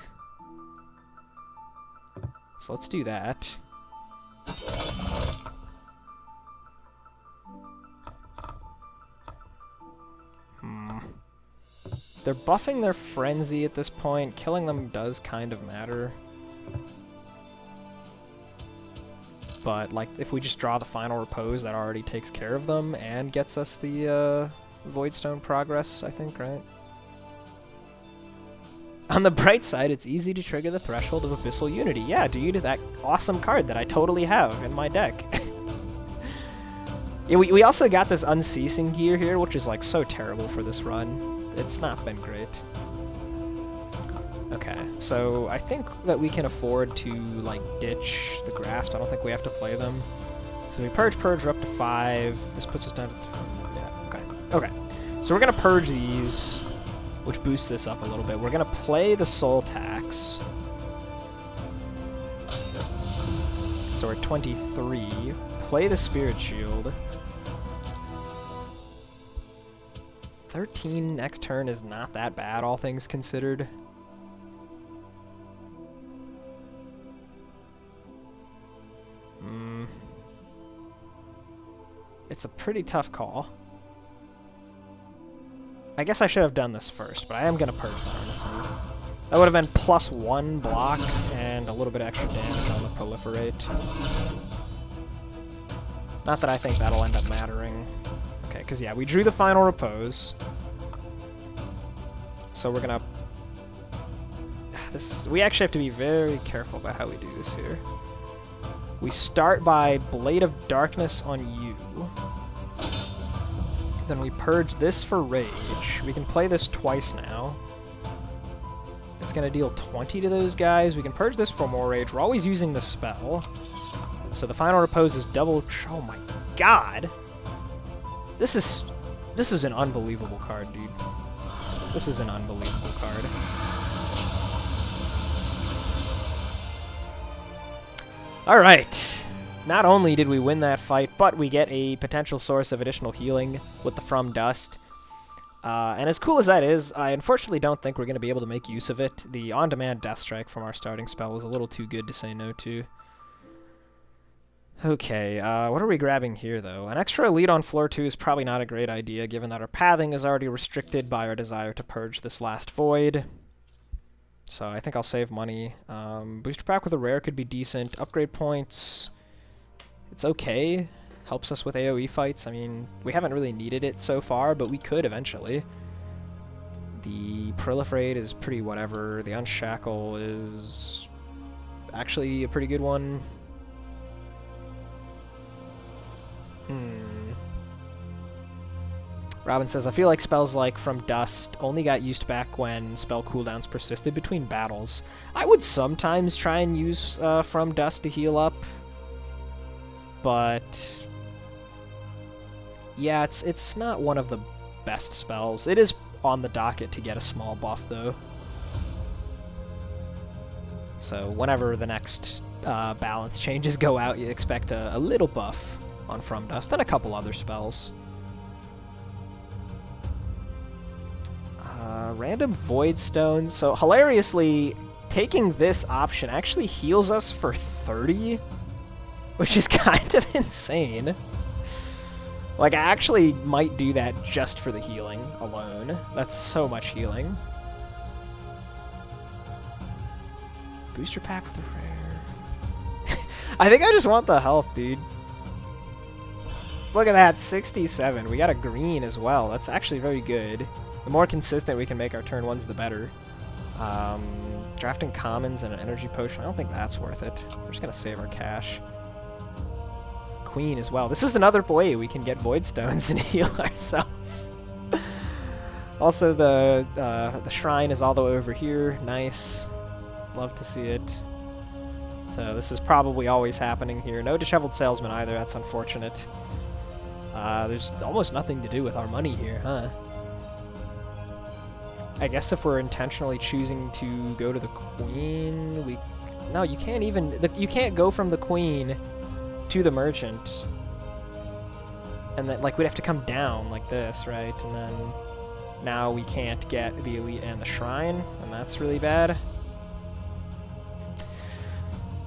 So let's do that. They're buffing their frenzy at this point. Killing them does kind of matter. But, like, if we just draw the final repose, that already takes care of them and gets us the Voidstone progress, I think, right? On the bright side, it's easy to trigger the Threshold of Abyssal Unity. Yeah, dude, that awesome card that I totally have in my deck. Yeah, we also got this Unceasing gear here, which is, like, so terrible for this run. It's not been great. Okay, so I think that we can afford to, like, ditch the Grasp. I don't think we have to play them. So we purge, we're up to 5. This puts us down to 3. Yeah, okay. Okay, so we're going to purge these, which boosts this up a little bit. We're going to play the Soul Tax. So we're at 23. Play the Spirit Shield. 13 next turn is not that bad, all things considered. It's a pretty tough call. I guess I should have done this first, but I am going to purge the Harnessing. That would have been +1 block and a little bit extra damage on the Proliferate. Not that I think that'll end up mattering. Okay, because yeah, we drew the final repose. So we're going to... We actually have to be very careful about how we do this here. We start by Blade of Darkness on you. Then we purge this for Rage. We can play this twice now. It's going to deal 20 to those guys. We can purge this for more Rage. We're always using the spell. So the final repose is double... Oh my god! This is an unbelievable card, dude. This is an unbelievable card. Alright. not only did we win that fight, but we get a potential source of additional healing with the From Dust. And as cool as that is, I unfortunately don't think we're going to be able to make use of it. The on-demand Death Strike from our starting spell is a little too good to say no to. Okay, what are we grabbing here, though? An extra elite on floor 2 is probably not a great idea, given that our pathing is already restricted by our desire to purge this last void. So I think I'll save money. Booster pack with a rare could be decent. Upgrade points, it's okay. Helps us with AoE fights. I mean, we haven't really needed it so far, but we could eventually. The Proliferate is pretty whatever. The Unshackle is actually a pretty good one. Robin says, I feel like spells like From Dust only got used back when spell cooldowns persisted between battles. I would sometimes try and use From Dust to heal up, but yeah, it's not one of the best spells. It is on the docket to get a small buff, though. So whenever the next balance changes go out, you expect a little buff on From Dust, and a couple other spells. Random Void Stones. So hilariously, taking this option actually heals us for 30, which is kind of insane. Like, I actually might do that just for the healing alone. That's so much healing. Booster pack with a rare. I think I just want the health, dude. Look at that, 67. We got a green as well. That's actually very good. The more consistent we can make our turn ones, the better. Drafting commons and an energy potion. I don't think that's worth it. We're just going to save our cash. Queen as well. This is another way we can get Void Stones and heal ourselves. Also, the shrine is all the way over here. Nice. Love to see it. So this is probably always happening here. No Disheveled Salesman either. That's unfortunate. There's almost nothing to do with our money here, huh? I guess if we're intentionally choosing to go to the Queen, we... No, you can't even... You can't go from the Queen to the Merchant. And then, like, we'd have to come down like this, right? And then now we can't get the Elite and the Shrine, and that's really bad.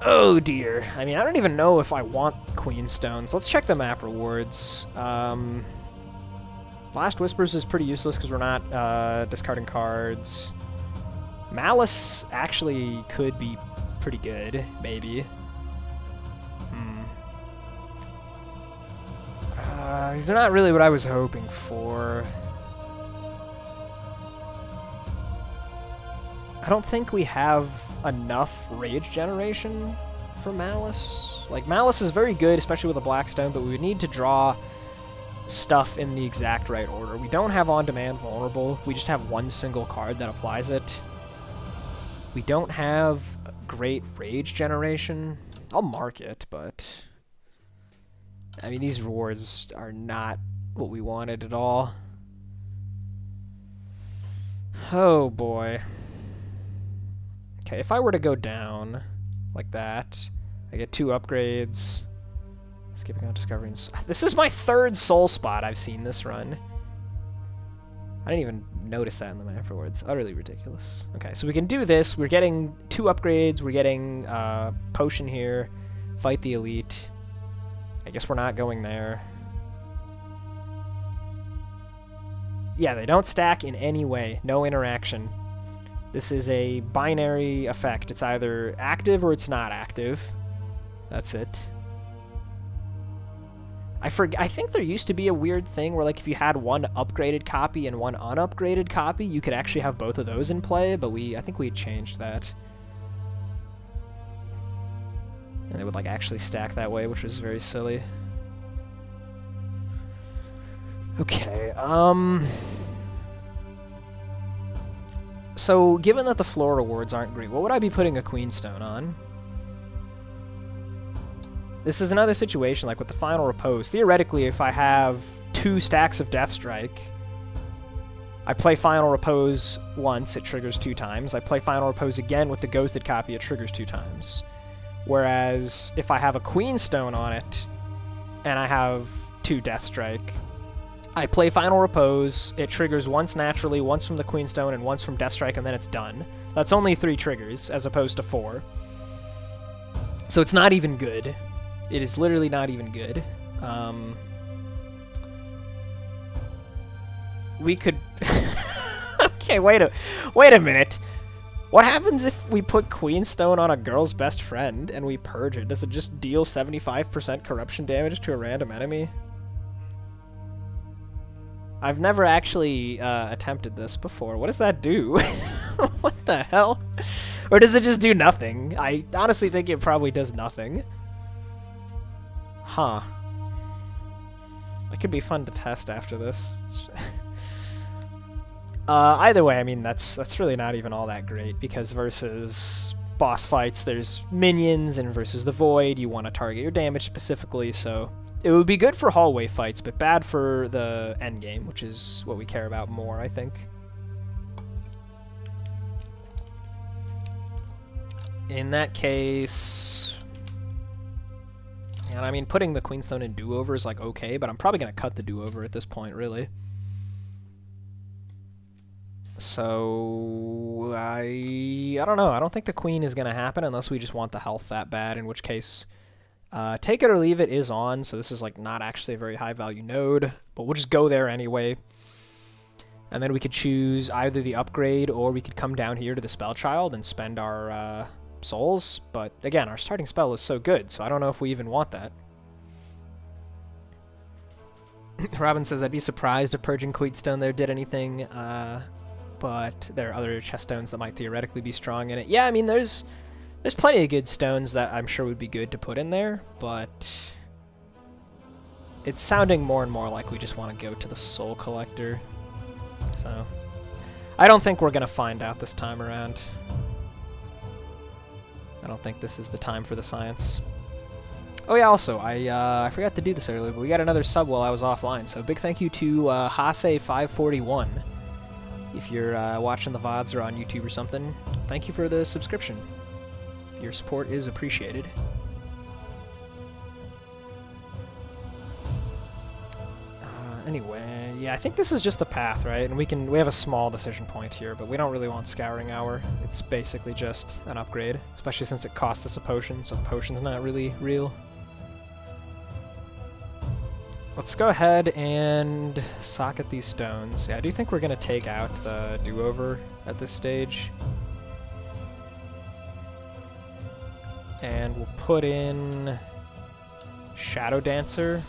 Oh dear. I mean, I don't even know if I want Queen Stones. Let's check the map rewards. Last Whispers is pretty useless because we're not discarding cards. Malice actually could be pretty good, maybe. These are not really what I was hoping for. I don't think we have enough Rage Generation for Malice. Like, Malice is very good, especially with a Blackstone, but we would need to draw stuff in the exact right order. We don't have On-Demand Vulnerable. We just have one single card that applies it. We don't have great Rage Generation. I'll mark it, but... I mean, these rewards are not what we wanted at all. Oh, boy. Okay, if I were to go down like that, I get 2 upgrades. Skipping out discovering. This is my 3rd soul spot I've seen this run. I didn't even notice that in the map rewards. Utterly ridiculous. Okay, so we can do this. We're getting 2 upgrades. We're getting potion here. Fight the Elite. I guess we're not going there. Yeah, they don't stack in any way. No interaction. This is a binary effect. It's either active or it's not active. That's it. I think there used to be a weird thing where, like, if you had one upgraded copy and one unupgraded copy, you could actually have both of those in play, but I think we changed that. And they would, like, actually stack that way, which was very silly. Okay, so, given that the floor rewards aren't great, what would I be putting a Queen Stone on? This is another situation, like with the Final Repose. Theoretically, if I have 2 stacks of Death Strike, I play Final Repose once, it triggers 2 times. I play Final Repose again with the Ghosted copy, it triggers 2 times. Whereas if I have a Queen Stone on it, and I have 2 Death Strike, I play Final Repose, it triggers once naturally, once from the Queen Stone, and once from Death Strike, and then it's done. That's only 3 triggers, as opposed to 4. So it's not even good. It is literally not even good. We could... Okay, wait a minute. What happens if we put Queen Stone on a girl's best friend and we purge it? Does it just deal 75% corruption damage to a random enemy? I've never actually attempted this before. What does that do? What the hell? Or does it just do nothing? I honestly think it probably does nothing. Huh. It could be fun to test after this. Either way, I mean, that's really not even all that great, because versus boss fights, there's minions, and versus the Void, you want to target your damage specifically, so it would be good for hallway fights, but bad for the endgame, which is what we care about more, I think. In that case... And I mean, putting the Queenstone in do-over is, like, okay, but I'm probably going to cut the do-over at this point, really. So, I don't know. I don't think the Queen is going to happen unless we just want the health that bad, in which case, Take It or Leave It is on, so this is like not actually a very high-value node, but we'll just go there anyway. And then we could choose either the upgrade, or we could come down here to the Spell Child and spend our souls, but again, our starting spell is so good, so I don't know if we even want that. Robin says, I'd be surprised if purging Queenstone there did anything, but there are other chest stones that might theoretically be strong in it. Yeah, I mean, there's plenty of good stones that I'm sure would be good to put in there, but it's sounding more and more like we just want to go to the Soul Collector. So, I don't think we're going to find out this time around. I don't think this is the time for the science. Oh yeah, also, I forgot to do this earlier, but we got another sub while I was offline, so big thank you to Hase541. If you're watching the VODs or on YouTube or something, thank you for the subscription. Your support is appreciated. Anyway, yeah, I think this is just the path, right? And we have a small decision point here, but we don't really want Scouring Hour. It's basically just an upgrade, especially since it costs us a potion, so the potion's not really real. Let's go ahead and socket these stones. Yeah, I do think we're going to take out the do-over at this stage. And we'll put in Shadow Dancer.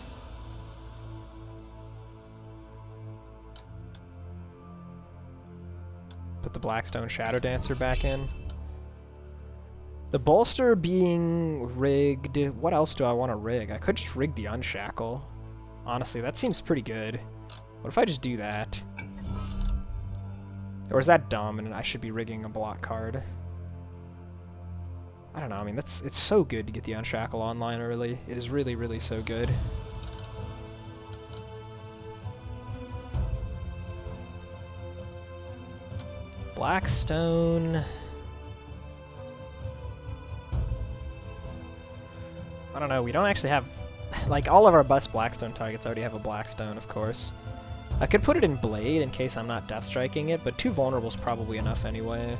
Put the Blackstone Shadow Dancer back in. The bolster being rigged. What else do I want to rig? I could just rig the Unshackle. Honestly, that seems pretty good. What if I just do that? Or is that dumb and I should be rigging a block card? I don't know, I mean, it's so good to get the Unshackle online early. It is really, really so good. Blackstone... I don't know, we don't actually have... Like, all of our best Blackstone targets already have a Blackstone, of course. I could put it in Blade in case I'm not Death Striking it, but 2 vulnerable is probably enough anyway.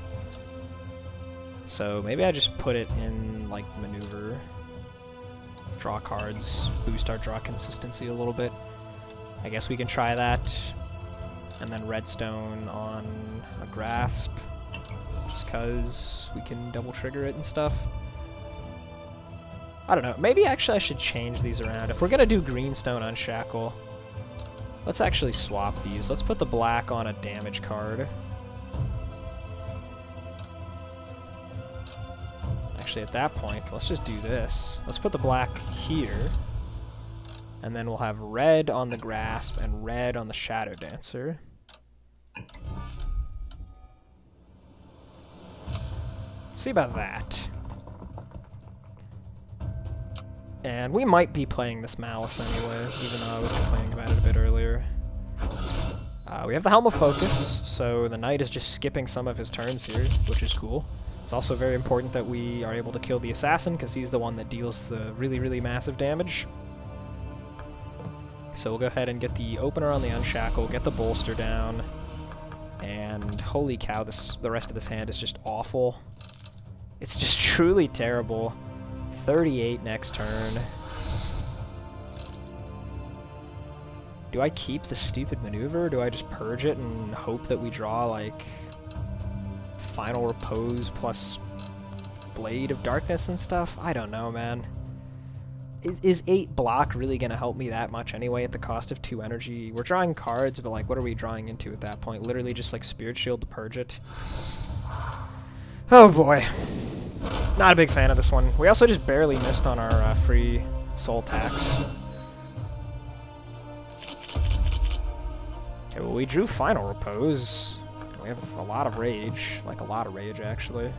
So maybe I just put it in, like, Maneuver. Draw cards, boost our draw consistency a little bit. I guess we can try that. And then Redstone on a Grasp, just because we can double trigger it and stuff. I don't know. Maybe actually I should change these around. If we're going to do Greenstone Unshackle, let's actually swap these. Let's put the black on a damage card. Actually, at that point, let's just do this. Let's put the black here. And then we'll have red on the Grasp and red on the Shadow Dancer. Let's see about that. And we might be playing this Malice anyway, even though I was complaining about it a bit earlier. We have the Helm of Focus, so the Knight is just skipping some of his turns here, which is cool. It's also very important that we are able to kill the assassin, because he's the one that deals the really, really massive damage. So we'll go ahead and get the opener on the Unshackle, get the bolster down, and holy cow, the rest of this hand is just awful. It's just truly terrible. 38 next turn. Do I keep the stupid maneuver, or do I just purge it and hope that we draw, like, Final Repose plus Blade of Darkness and stuff? I don't know, man. Is 8 block really going to help me that much anyway at the cost of 2 energy? We're drawing cards, but, like, what are we drawing into at that point? Literally just, like, Spirit Shield to purge it? Oh, boy. Not a big fan of this one. We also just barely missed on our free soul tax. Okay, well, we drew Final Repose. We have a lot of rage. Like, a lot of rage, actually.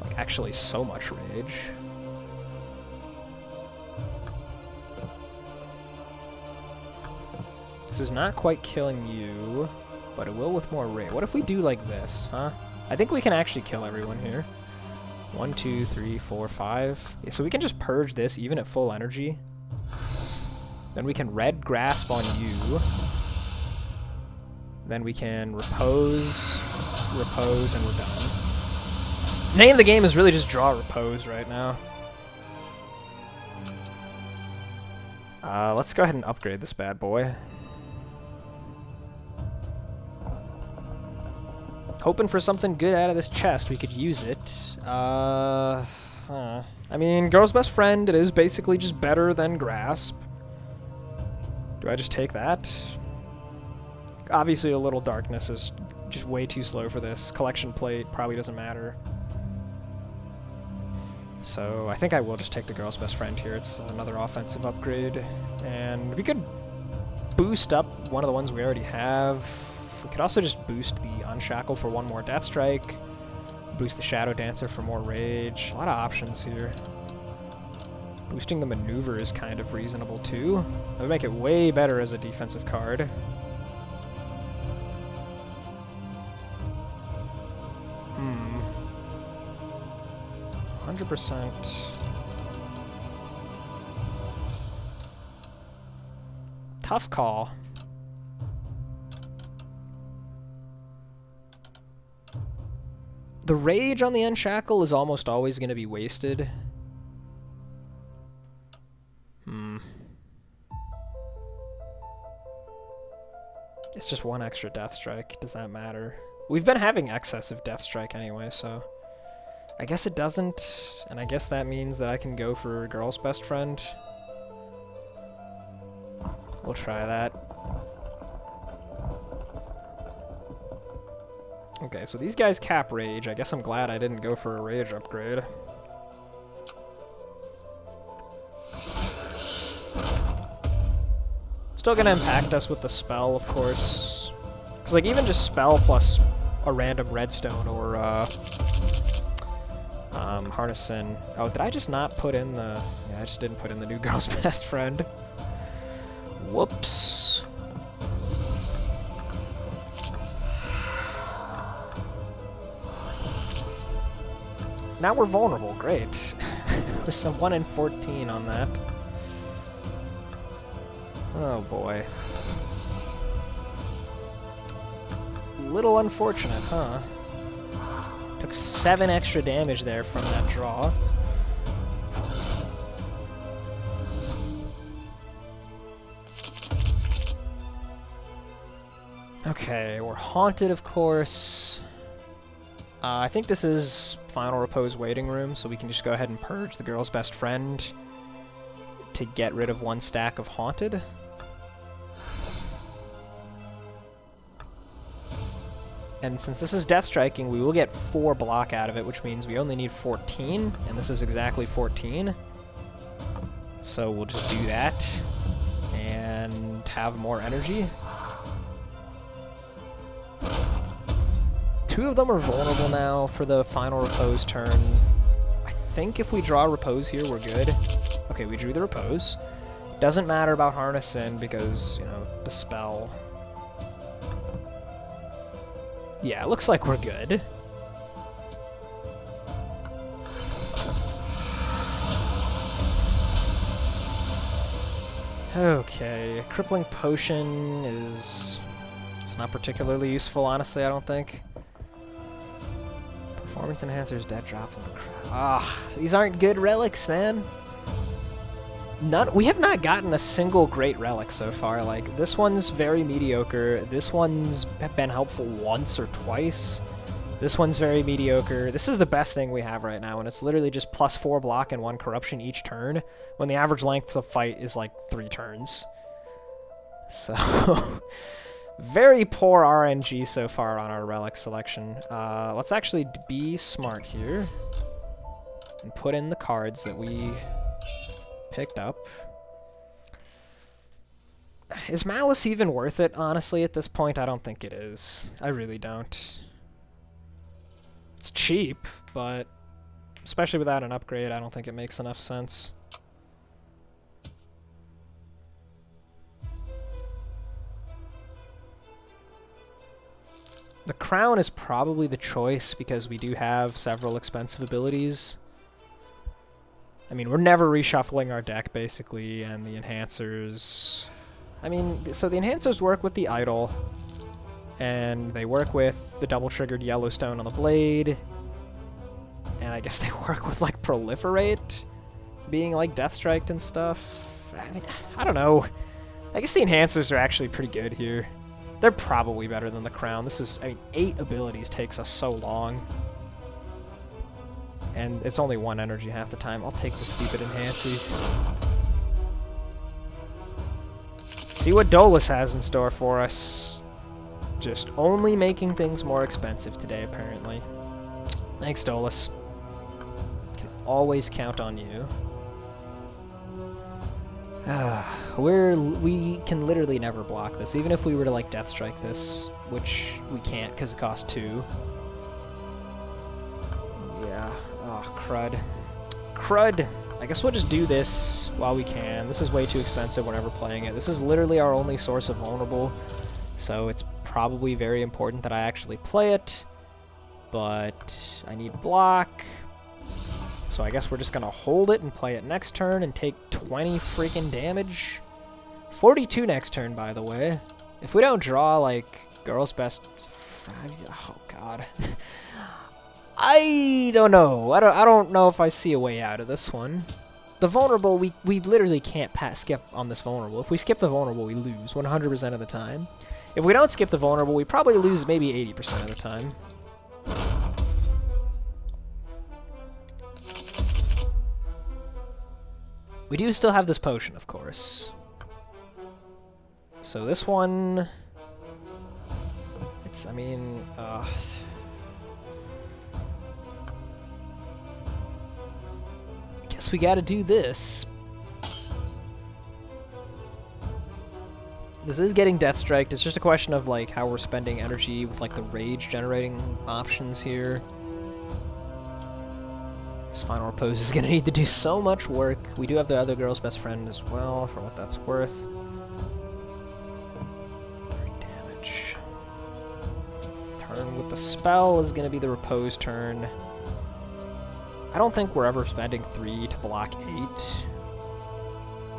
Like, actually so much rage. This is not quite killing you, but it will with more rage. What if we do like this, huh? I think we can actually kill everyone here. 1, 2, 3, 4, 5. Yeah, so we can just purge this even at full energy. Then we can red grasp on you. Then we can repose, and we're done. The name of the game is really just draw repose right now. Let's go ahead and upgrade this bad boy. Hoping for something good out of this chest. We could use it. I mean, Girl's Best Friend, it is basically just better than Grasp. Do I just take that? Obviously, a little darkness is just way too slow for this. Collection Plate probably doesn't matter. So I think I will just take the Girl's Best Friend here. It's another offensive upgrade. And we could boost up one of the ones we already have. We could also just boost the Unshackle for 1 more Death Strike. Boost the Shadow Dancer for more rage. A lot of options here. Boosting the maneuver is kind of reasonable too. That would make it way better as a defensive card. Hmm. 100%. Tough call. The rage on the Unshackle is almost always going to be wasted. It's just 1 extra Death Strike. Does that matter? We've been having excessive Death Strike anyway, so I guess it doesn't, and I guess that means that I can go for Girl's Best Friend. We'll try that. Okay, so these guys cap rage. I guess I'm glad I didn't go for a rage upgrade. Still gonna impact us with the spell, of course. Because, like, even just spell plus a random redstone or, Harnessin. Oh, did I just not put in the... Yeah, I just didn't put in the new Girl's Best Friend. Whoops. Now we're vulnerable. Great. With some 1 in 14 on that. Oh boy. Little unfortunate, huh? Took 7 extra damage there from that draw. Okay, we're haunted, of course. I think this is Final Repose Waiting Room, so we can just go ahead and purge the Girl's Best Friend to get rid of 1 stack of haunted. And since this is Death Striking, we will get 4 block out of it, which means we only need 14, and this is exactly 14. So we'll just do that, and have more energy. 2 of them are vulnerable now for the Final Repose turn. I think if we draw Repose here, we're good. Okay, we drew the Repose. Doesn't matter about Harnessin because, you know, the spell. Yeah, it looks like we're good. Okay, crippling potion is... It's not particularly useful, honestly, I don't think. Performance enhancers, dead drop in the crowd. Ah, these aren't good relics, man. We have not gotten a single great relic so far. Like, this one's very mediocre. This one's been helpful once or twice. This one's very mediocre. This is the best thing we have right now, and it's literally just +4 block and 1 corruption each turn, when the average length of fight is like 3 turns. So, very poor RNG so far on our relic selection. Let's actually be smart here and put in the cards that we picked up. Is Malice even worth it, honestly, at this point? I don't think it is. I really don't. It's cheap, but especially without an upgrade, I don't think it makes enough sense. The Crown is probably the choice because we do have several expensive abilities. I mean, we're never reshuffling our deck, basically, and the enhancers... I mean, so the enhancers work with the idol, and they work with the double-triggered Yellowstone on the blade, and I guess they work with, like, Proliferate, being, like, Deathstriked and stuff. I mean, I don't know. I guess the enhancers are actually pretty good here. They're probably better than the Crown. This is, I mean, 8 abilities takes us so long. And it's only 1 energy half the time. I'll take the stupid enhancers. See what Dolus has in store for us. Just only making things more expensive today, apparently. Thanks, Dolus. Can always count on you. We can literally never block this, even if we were to, like, Deathstrike this, which we can't because it costs 2. Yeah. Oh, crud. Crud! I guess we'll just do this while we can. This is way too expensive whenever playing it. This is literally our only source of vulnerable, so it's probably very important that I actually play it, but I need block. So I guess we're just going to hold it and play it next turn and take 20 freaking damage. 42 next turn, by the way. If we don't draw, like, Girl's Best... Oh, God. I don't know. I don't know if I see a way out of this one. The vulnerable, we literally can't skip on this vulnerable. If we skip the vulnerable, we lose 100% of the time. If we don't skip the vulnerable, we probably lose maybe 80% of the time. We do still have this potion, of course. So this one... It's, I mean... Guess we gotta do this. This is getting Deathstriked. It's just a question of, like, how we're spending energy with, like, the rage generating options here. This final repose is gonna need to do so much work. We do have the other girl's best friend as well, for what that's worth. 30 damage. Turn with the spell is gonna be the repose turn. I don't think we're ever spending 3 to block 8,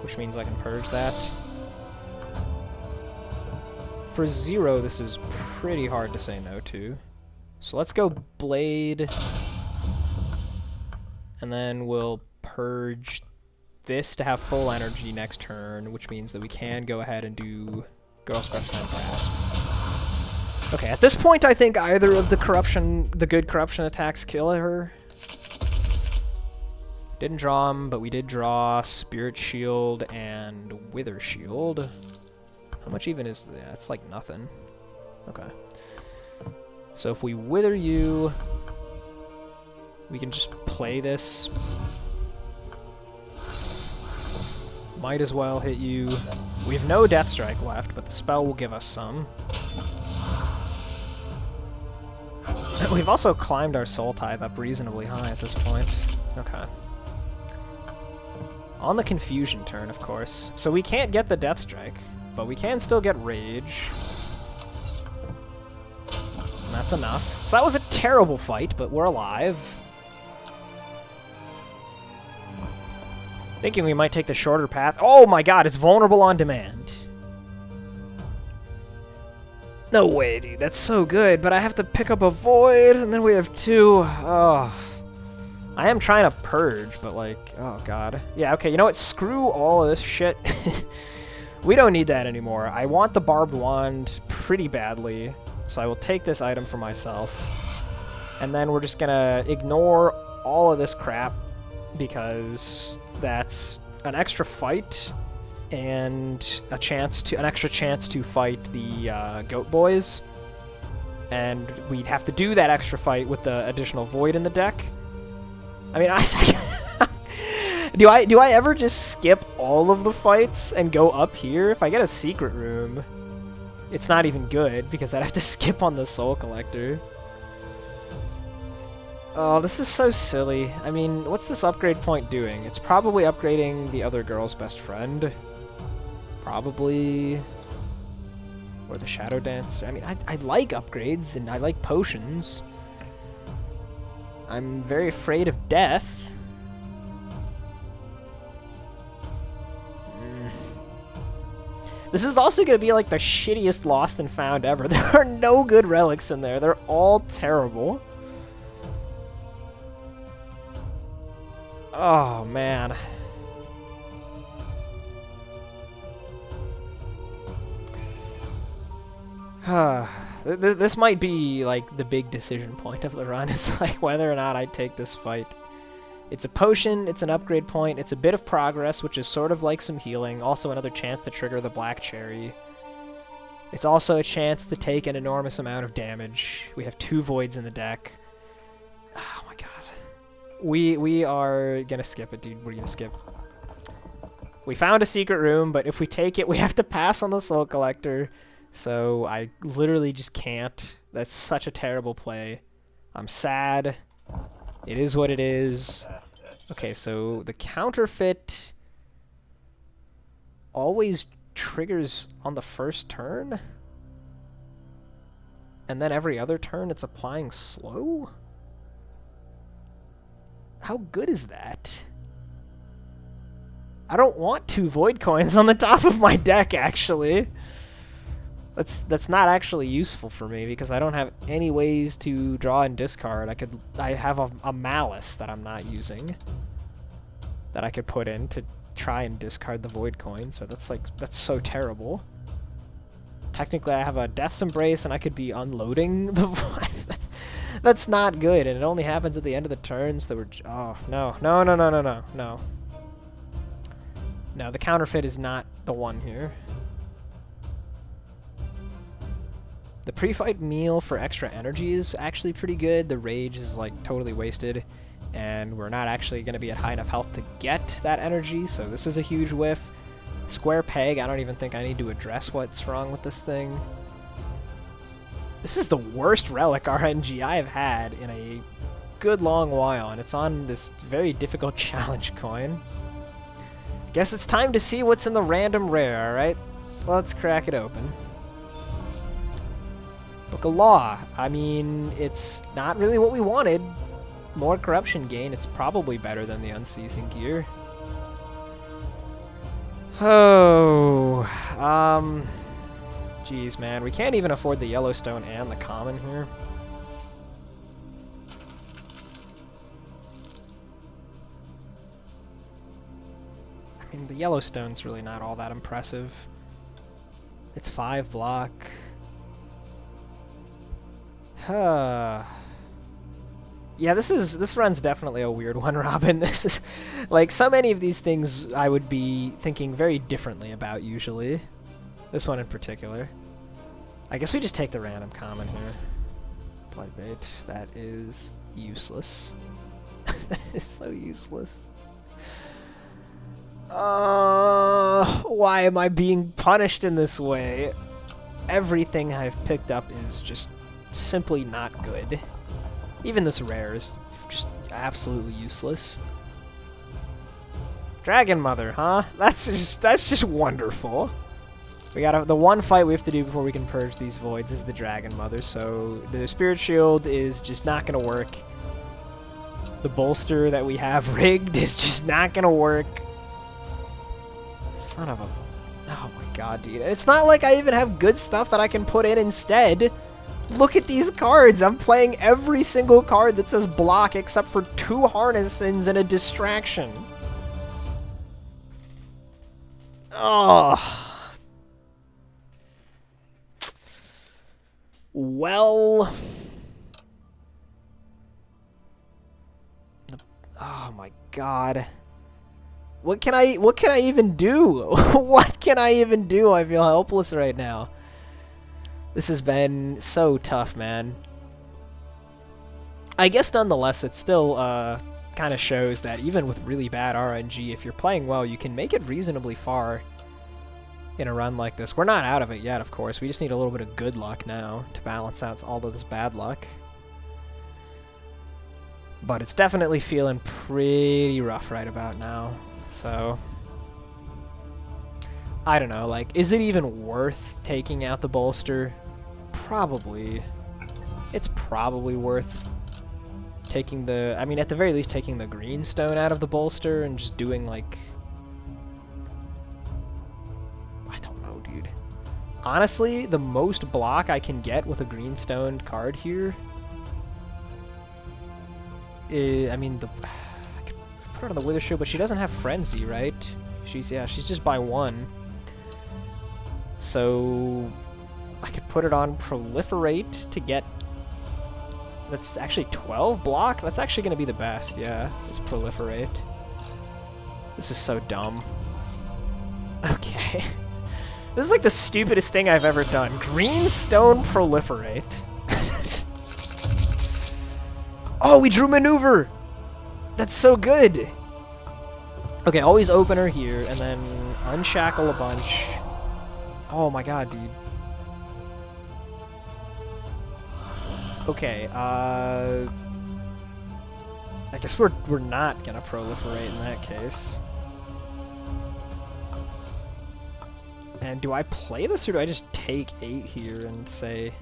which means I can purge that. For 0, this is pretty hard to say no to. So let's go Blade, and then we'll purge this to have full energy next turn, which means that we can go ahead and do Girl's Best Friend Grasp. Okay, at this point I think either of the good corruption attacks kill her. Didn't draw them, but we did draw Spirit Shield and Wither Shield. How much even is that? It's like nothing. Okay. So if we Wither you, we can just play this. Might as well hit you. We have no Deathstrike left, but the spell will give us some. We've also climbed our Soul Tithe up reasonably high at this point. Okay. On the Confusion turn, of course. So we can't get the Deathstrike, but we can still get Rage. and that's enough. So that was a terrible fight, but we're alive. Thinking we might take the shorter path. Oh my god, it's vulnerable on demand. No way, dude. That's so good, but I have to pick up a void, and then we have 2. Oh. I am trying to purge, but like, oh god. Yeah, okay, you know what? Screw all of this shit. We don't need that anymore. I want the barbed wand pretty badly, so I will take this item for myself. And then we're just gonna ignore all of this crap, because that's an extra fight and an extra chance to fight the goat boys. And we'd have to do that extra fight with the additional void in the deck. I mean, do I ever just skip all of the fights and go up here? If I get a secret room, it's not even good because I'd have to skip on the soul collector. Oh, this is so silly. I mean, what's this upgrade point doing? It's probably upgrading the other girl's best friend. Probably. Or the Shadow Dancer. I mean, I like upgrades and I like potions. I'm very afraid of death. This is also going to be like the shittiest Lost and Found ever. There are no good relics in there. They're all terrible. Oh, man. This might be like the big decision point of the run, is like whether or not I take this fight. It's a potion, it's an upgrade point, it's a bit of progress, which is sort of like some healing, also another chance to trigger the black cherry. It's also a chance to take an enormous amount of damage. We have 2 voids in the deck. Oh my god. We are gonna skip it, dude. We're gonna skip. We found a secret room, but if we take it, we have to pass on the soul collector. So I literally just can't. That's such a terrible play. I'm sad. It is what it is. Okay, so the counterfeit always triggers on the first turn? And then every other turn it's applying slow? How good is that? I don't want 2 void coins on the top of my deck, actually. That's not actually useful for me because I don't have any ways to draw and discard. I have a malice that I'm not using that I could put in to try and discard the void coin. So that's so terrible. Technically, I have a Death's Embrace and I could be unloading the void. That's not good, and it only happens at the end of the turns that we're. Oh no. No, the counterfeit is not the one here. The pre-fight meal for extra energy is actually pretty good. The rage is like totally wasted, and we're not actually going to be at high enough health to get that energy, so this is a huge whiff. Square peg, I don't even think I need to address what's wrong with this thing. This is the worst relic RNG I have had in a good long while, and it's on this very difficult challenge coin. Guess it's time to see what's in the random rare, alright? Let's crack it open. Book of Law. I mean, it's not really what we wanted. More corruption gain. It's probably better than the Unceasing Gear. Oh. Jeez, man. We can't even afford the Yellowstone and the common here. I mean, the Yellowstone's really not all that impressive. It's 5 block. Yeah, this run's definitely a weird one, Robin. This is like so many of these things I would be thinking very differently about usually. This one in particular. I guess we just take the random common here. Bloodbait. That is useless. That is so useless. Why am I being punished in this way? Everything I've picked up is just simply not good. Even this rare is just absolutely useless. Dragon Mother, huh? That's just wonderful. We got the one fight we have to do before we can purge these voids is the Dragon Mother, so the Spirit Shield is just not going to work. The bolster that we have rigged is just not going to work. Son of a... Oh my god, dude. It's not like I even have good stuff that I can put in instead. Look at these cards. I'm playing every single card that says block except for 2 Harnessins and a Distraction. Oh... Well, oh my god. What can I even do? What can I even do? I feel helpless right now. This has been so tough, man. I guess nonetheless, it still kind of shows that even with really bad RNG, if you're playing well, you can make it reasonably far in a run like this. We're not out of it yet, of course. We just need a little bit of good luck now to balance out all of this bad luck. But it's definitely feeling pretty rough right about now. So, I don't know, like, is it even worth taking out the bolster? Probably. It's probably worth taking the, I mean, at the very least, taking the green stone out of the bolster and just doing, like, honestly, the most block I can get with a green stone card here is, I mean, I could put her on the Wither Shield, but she doesn't have Frenzy, right? She's just by 1. So I could put it on Proliferate to get, that's actually 12 block? That's actually going to be the best, yeah, is Proliferate. This is so dumb. Okay. This is like the stupidest thing I've ever done. Green Stone Proliferate. Oh, we drew Maneuver! That's so good! Okay, always open her here, and then unshackle a bunch. Oh my god, dude. Okay, I guess we're not gonna Proliferate in that case. And do I play this, or do I just take 8 here and say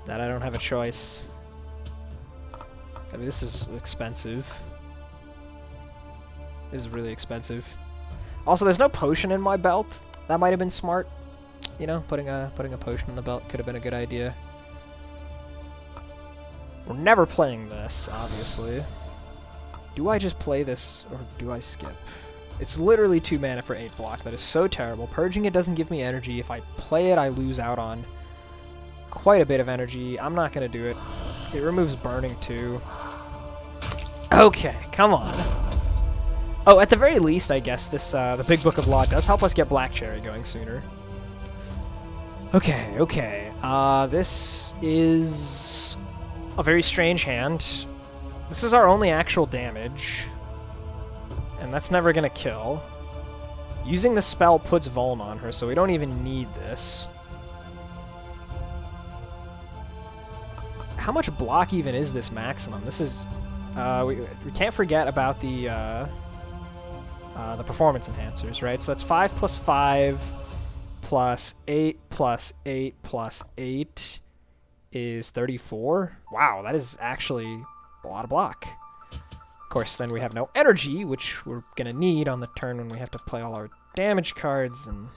that I don't have a choice? I mean, this is expensive. This is really expensive. Also, there's no potion in my belt. That might have been smart. You know, putting a potion in the belt could have been a good idea. We're never playing this, obviously. Do I just play this, or do I skip? It's literally 2 mana for 8 block. That is so terrible. Purging it doesn't give me energy. If I play it, I lose out on quite a bit of energy. I'm not going to do it. It removes burning too. Okay, come on. Oh, at the very least, I guess this the Big Book of Law does help us get Black Cherry going sooner. Okay, okay. This is a very strange hand. This is our only actual damage. And that's never gonna kill. Using the spell puts Vuln on her, so we don't even need this. How much block even is this maximum? This is... we can't forget about the performance enhancers, right? So that's 5 plus 5 plus 8 plus 8 plus 8 is 34. Wow, that is actually a lot of block. Of course, then we have no energy, which we're gonna need on the turn when we have to play all our damage cards, and...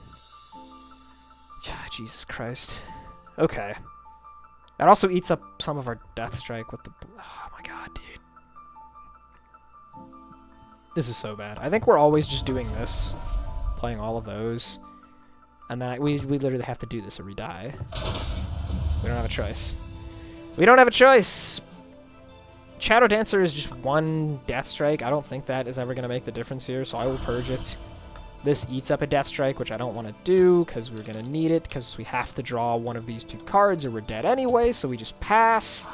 Jesus Christ. Okay. That also eats up some of our Death Strike with the... Oh my god, dude. This is so bad. I think we're always just doing this. Playing all of those. And then we literally have to do this or we die. We don't have a choice. We don't have a choice! Shadow Dancer is just 1 Death Strike. I don't think that is ever going to make the difference here, so I will purge it. This eats up a Death Strike, which I don't want to do, because we're going to need it, because we have to draw one of these 2 cards, or we're dead anyway, so we just pass.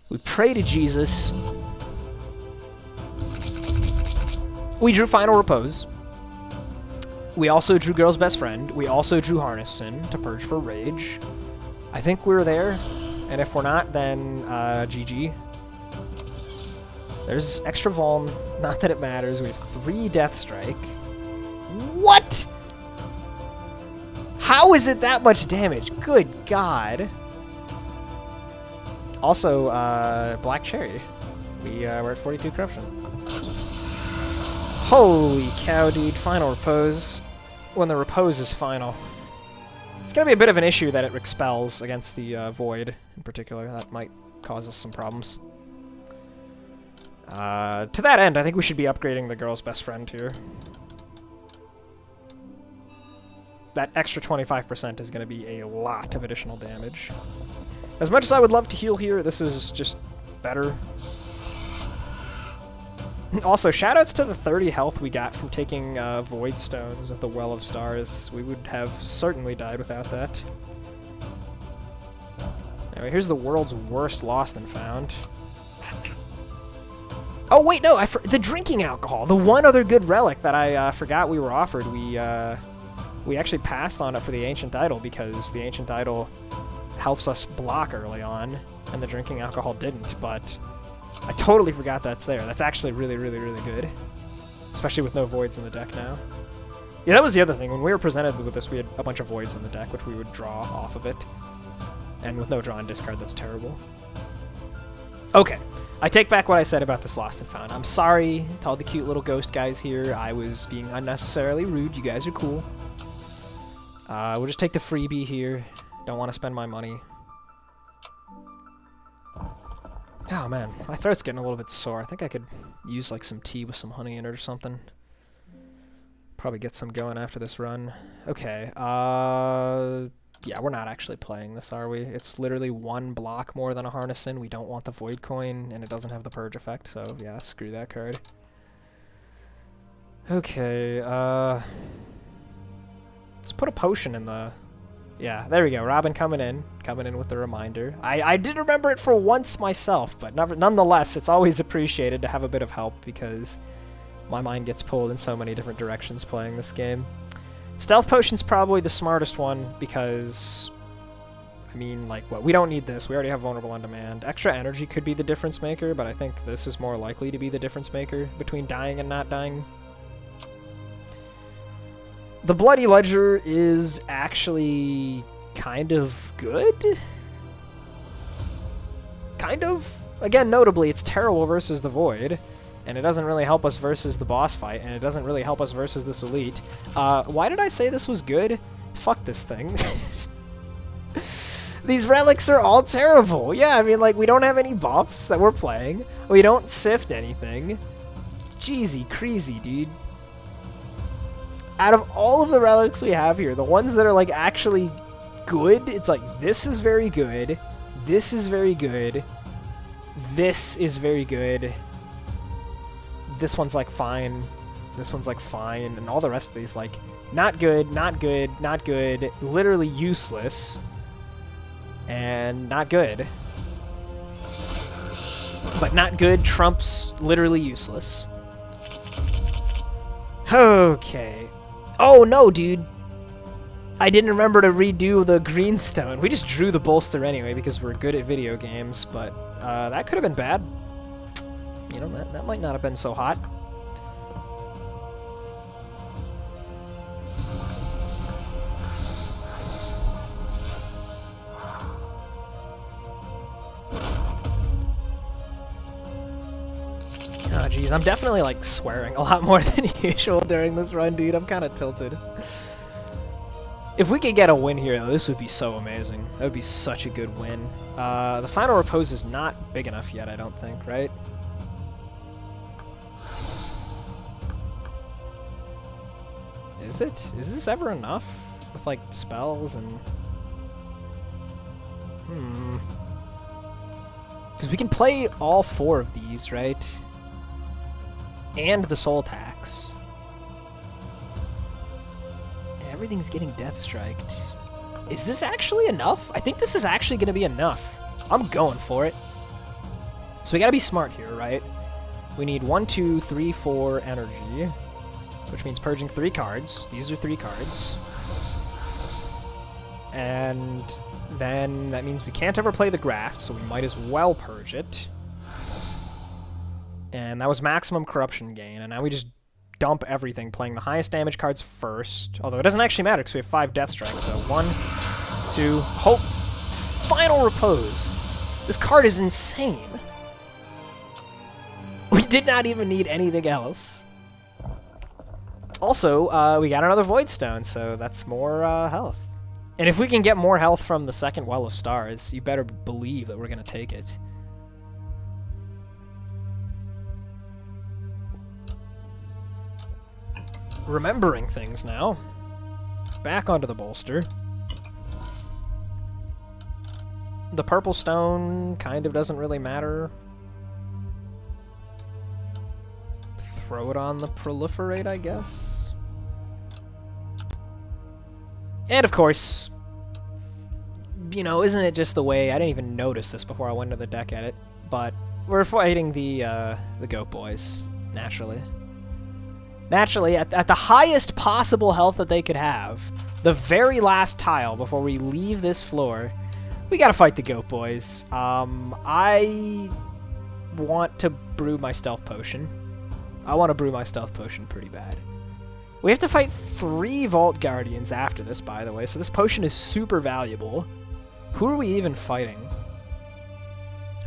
We pray to Jesus. We drew Final Repose. We also drew Girl's Best Friend. We also drew Harnessin to purge for Rage. I think we're there. And if we're not, then GG. There's extra Vuln. Not that it matters. We have 3 Death Strike. What? How is it that much damage? Good God. Also, Black Cherry. We're at 42 corruption. Holy cow, dude. Final repose. When the repose is final. It's going to be a bit of an issue that it expels against the Void in particular. That might cause us some problems. To that end, I think we should be upgrading the girl's best friend here. That extra 25% is going to be a lot of additional damage. As much as I would love to heal here, this is just better. Also, shoutouts to the 30 health we got from taking Void Stones at the Well of Stars. We would have certainly died without that. Anyway, here's the world's worst lost and found. Oh wait, no, the drinking alcohol, the one other good relic that I forgot we were offered. We actually passed on it for the Ancient Idol because the Ancient Idol helps us block early on, and the drinking alcohol didn't, but I totally forgot that's there. That's actually really, really, really good, especially with no voids in the deck now. Yeah, that was the other thing. When we were presented with this, we had a bunch of voids in the deck, which we would draw off of it, and with no draw and discard, that's terrible. Okay. I take back what I said about this lost and found. I'm sorry to all the cute little ghost guys here. I was being unnecessarily rude. You guys are cool. We'll just take the freebie here. Don't want to spend my money. Oh man, my throat's getting a little bit sore. I think I could use like some tea with some honey in it or something. Probably get some going after this run. Okay, yeah, we're not actually playing this, are we? It's literally one block more than a Harnessin. We don't want the Void Coin, and it doesn't have the Purge effect, so yeah, screw that card. Okay, let's put a potion in the... Yeah, there we go. Robin coming in with the reminder. I did remember it for once myself, but nonetheless, it's always appreciated to have a bit of help because my mind gets pulled in so many different directions playing this game. Stealth Potion's probably the smartest one because, I mean, like, what? We don't need this. We already have Vulnerable on Demand. Extra Energy could be the difference maker, but I think this is more likely to be the difference maker between dying and not dying. The Bloody Ledger is actually kind of good. Kind of. Again, notably, it's terrible versus the Void, and it doesn't really help us versus the boss fight, and it doesn't really help us versus this elite. Why did I say this was good? Fuck this thing. These relics are all terrible. Yeah, I mean, like, we don't have any buffs that we're playing. We don't sift anything. Jeezy crazy, dude. Out of all of the relics we have here, the ones that are, like, actually good, it's like, this is very good, this is very good, this is very good, this one's, like, fine, this one's, like, fine, and all the rest of these, like, not good, not good, not good, literally useless, and not good. But not good trumps literally useless. Okay. Oh, no, dude. I didn't remember to redo the greenstone. We just drew the bolster anyway because we're good at video games, but that could have been bad. You know, that might not have been so hot. Oh, jeez, I'm definitely, like, swearing a lot more than usual during this run, dude. I'm kind of tilted. If we could get a win here, though, this would be so amazing. That would be such a good win. The final repose is not big enough yet, I don't think, right? Is it? Is this ever enough? With, like, spells and... Because we can play all 4 of these, right? And the soul tax. And everything's getting death striked. Is this actually enough? I think this is actually going to be enough. I'm going for it. So we got to be smart here, right? We need 1, 2, 3, 4 energy, which means purging 3 cards. These are 3 cards. And then that means we can't ever play the grasp, so we might as well purge it. And that was maximum corruption gain, and now we just dump everything, playing the highest damage cards first. Although it doesn't actually matter because we have 5 Death Strikes. So 1, 2, hope, Final Repose. This card is insane. We did not even need anything else. Also, we got another Void Stone, so that's more health. And if we can get more health from the second Well of Stars, you better believe that we're going to take it. Remembering things now. Back onto the bolster. The purple stone kind of doesn't really matter. Throw it on the proliferate, I guess. And of course, you know, isn't it just the way, I didn't even notice this before I went to the deck edit, but we're fighting the Goat Boys, naturally. Naturally, at the highest possible health that they could have, the very last tile before we leave this floor, we gotta fight the Goat Boys. I want to brew my Stealth Potion. I want to brew my Stealth Potion pretty bad. We have to fight 3 Vault Guardians after this, by the way, so this potion is super valuable. Who are we even fighting?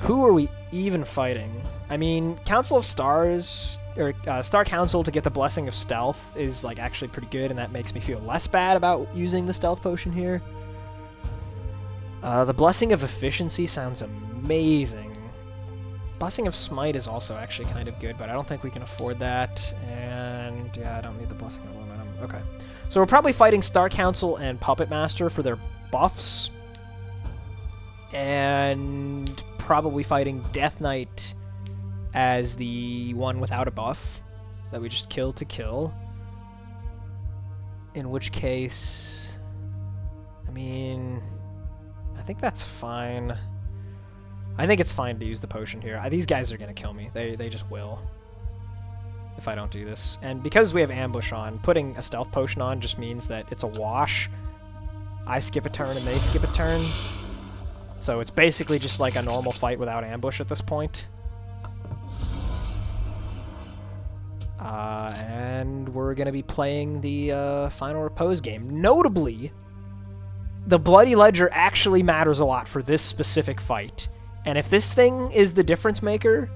Who are we even fighting? I mean, Council of Stars, or Star Council to get the Blessing of Stealth is like actually pretty good, and that makes me feel less bad about using the Stealth Potion here. The Blessing of Efficiency sounds amazing. Blessing of Smite is also actually kind of good, but I don't think we can afford that. And yeah, I don't need the Blessing of Momentum. Okay. So we're probably fighting Star Council and Puppet Master for their buffs. And probably fighting Death Knight as the one without a buff that we just killed to kill. In which case, I mean, I think that's fine. I think it's fine to use the potion here. These guys are going to kill me. They just will. If I don't do this. And because we have Ambush on, putting a Stealth Potion on just means that it's a wash. I skip a turn and they skip a turn. So it's basically just like a normal fight without Ambush at this point. And we're going to be playing the Final Repose game. Notably, the Bloody Ledger actually matters a lot for this specific fight. And if this thing is the difference maker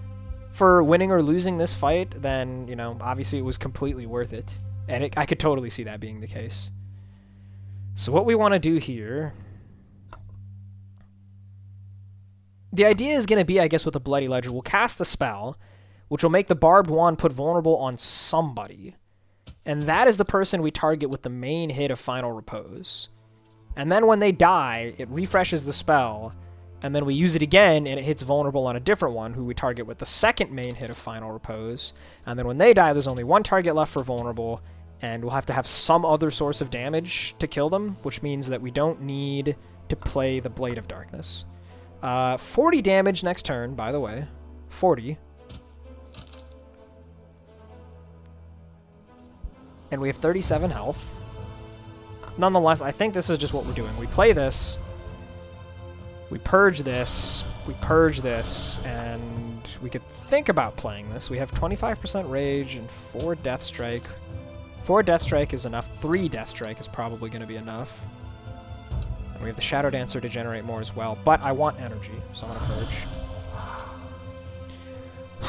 for winning or losing this fight, then, you know, obviously it was completely worth it. And I could totally see that being the case. So what we want to do here... The idea is going to be, I guess, with the Bloody Ledger, we'll cast the spell, which will make the Barbed Wand put vulnerable on somebody. And that is the person we target with the main hit of Final Repose. And then when they die, it refreshes the spell, and then we use it again, and it hits vulnerable on a different one, who we target with the second main hit of Final Repose. And then when they die, there's only 1 target left for vulnerable, and we'll have to have some other source of damage to kill them, which means that we don't need to play the Blade of Darkness. 40 damage next turn, by the way. 40. And we have 37 health. Nonetheless, I think this is just what we're doing. We play this, we purge this, and we could think about playing this. We have 25% Rage and 4 Death Strike. 4 Death Strike is enough. 3 Death Strike is probably going to be enough. And we have the Shadow Dancer to generate more as well, but I want energy, so I'm going to purge.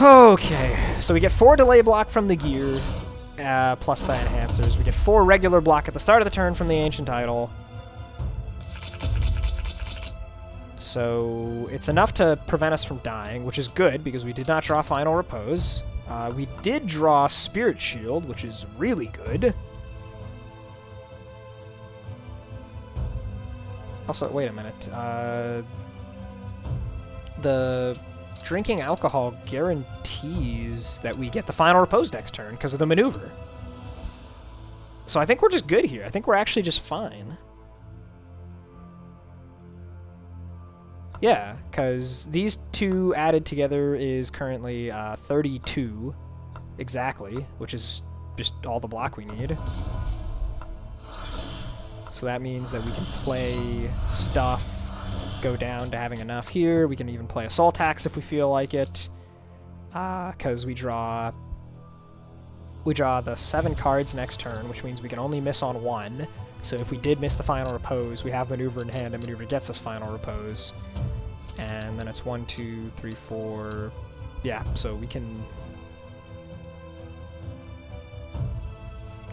Okay, so we get 4 delay block from the gear. Plus the enhancers. We get 4 regular block at the start of the turn from the Ancient Idol. So it's enough to prevent us from dying, which is good because we did not draw Final Repose. We did draw Spirit Shield, which is really good. Also, wait a minute. The drinking alcohol guarantees that we get the Final Repose next turn because of the maneuver. So I think we're just good here. I think we're actually just fine. Yeah, because these 2 added together is currently 32 exactly, which is just all the block we need. So that means that we can play stuff, go down to having enough here. We can even play Assault Tax if we feel like it, because we draw we draw the 7 cards next turn, which means we can only miss on 1. So if we did miss the final repose, we have maneuver in hand, and maneuver gets us final repose. And then it's 1, 2, 3, 4. Yeah, so we can...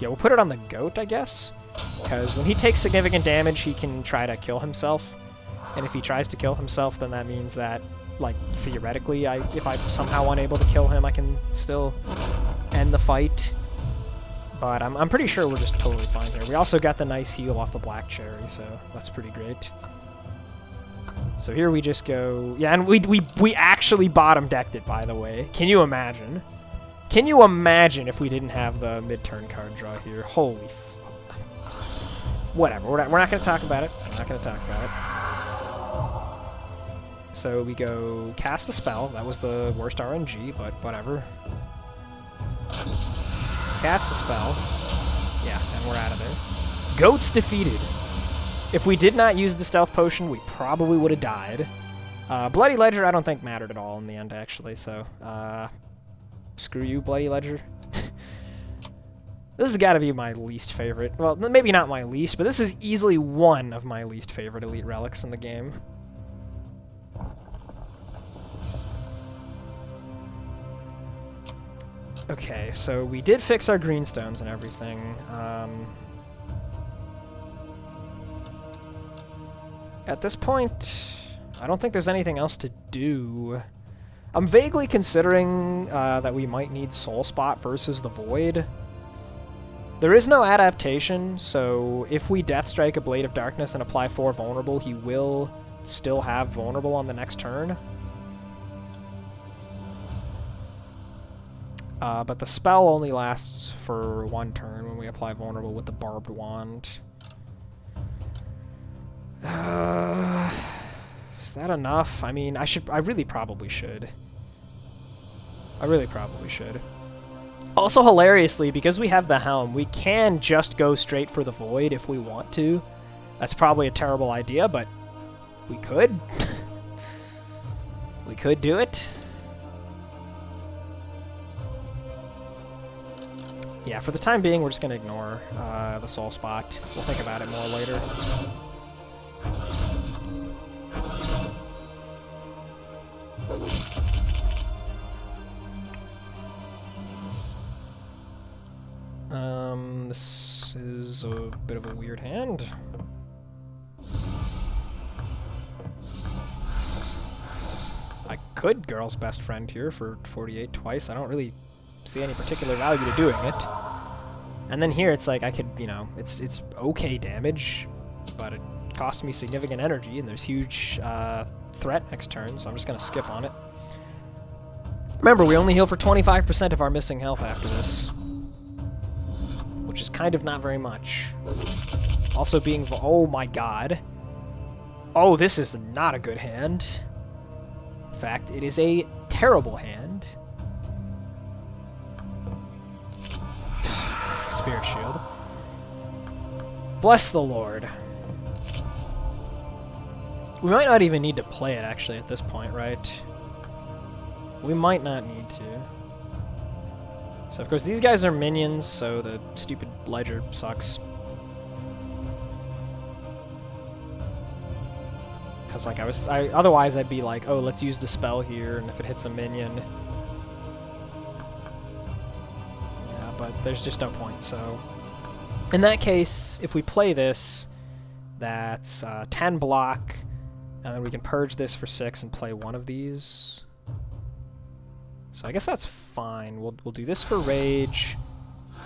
Yeah, we'll put it on the goat, I guess. Because when he takes significant damage, he can try to kill himself. And if he tries to kill himself, then that means that, like, theoretically, if I'm somehow unable to kill him, I can still end the fight. But I'm pretty sure we're just totally fine here. We also got the nice heal off the Black Cherry, so that's pretty great. So here we just go... Yeah, and we actually bottom decked it, by the way. Can you imagine? Can you imagine if we didn't have the mid-turn card draw here? Holy whatever. We're not going to talk about it. We're not going to talk about it. So we go cast the spell. That was the worst RNG, but whatever. Cast the spell. Yeah, and we're out of there. Goat's defeated. If we did not use the stealth potion, we probably would have died. Bloody Ledger I don't think mattered at all in the end, actually, so... screw you, Bloody Ledger. This has got to be my least favorite. Well, maybe not my least, but this is easily one of my least favorite elite relics in the game. Okay, so we did fix our greenstones and everything. At this point, I don't think there's anything else to do. I'm vaguely considering that we might need Soul Spot versus the Void. There is no adaptation, so if we Death Strike a Blade of Darkness and apply 4 Vulnerable, he will still have Vulnerable on the next turn. But the spell only lasts for 1 turn when we apply Vulnerable with the Barbed Wand. Is that enough? I mean, I really probably should. I really probably should. Also, hilariously, because we have the Helm, we can just go straight for the Void if we want to. That's probably a terrible idea, but we could. We could do it. Yeah, for the time being, we're just going to ignore the Soul Spot. We'll think about it more later. This is a bit of a weird hand. I could Girl's Best Friend here for 48 twice. I don't really see any particular value to doing it. And then here it's like I could, you know, it's okay damage, but it costs me significant energy, and there's huge threat next turn, so I'm just going to skip on it. Remember, we only heal for 25% of our missing health after this, which is kind of not very much. Also being... Oh my god. Oh, this is not a good hand. In fact, it is a terrible hand. Spirit Shield. Bless the Lord. We might not even need to play it, actually, at this point, right? We might not need to. So, of course, these guys are minions, so the stupid Ledger sucks. Because, like, otherwise I'd be like, oh, let's use the spell here, and if it hits a minion... Yeah, but there's just no point, so... In that case, if we play this, that's 10 block, and then we can purge this for 6 and play one of these. So I guess that's fine. We'll do this for Rage.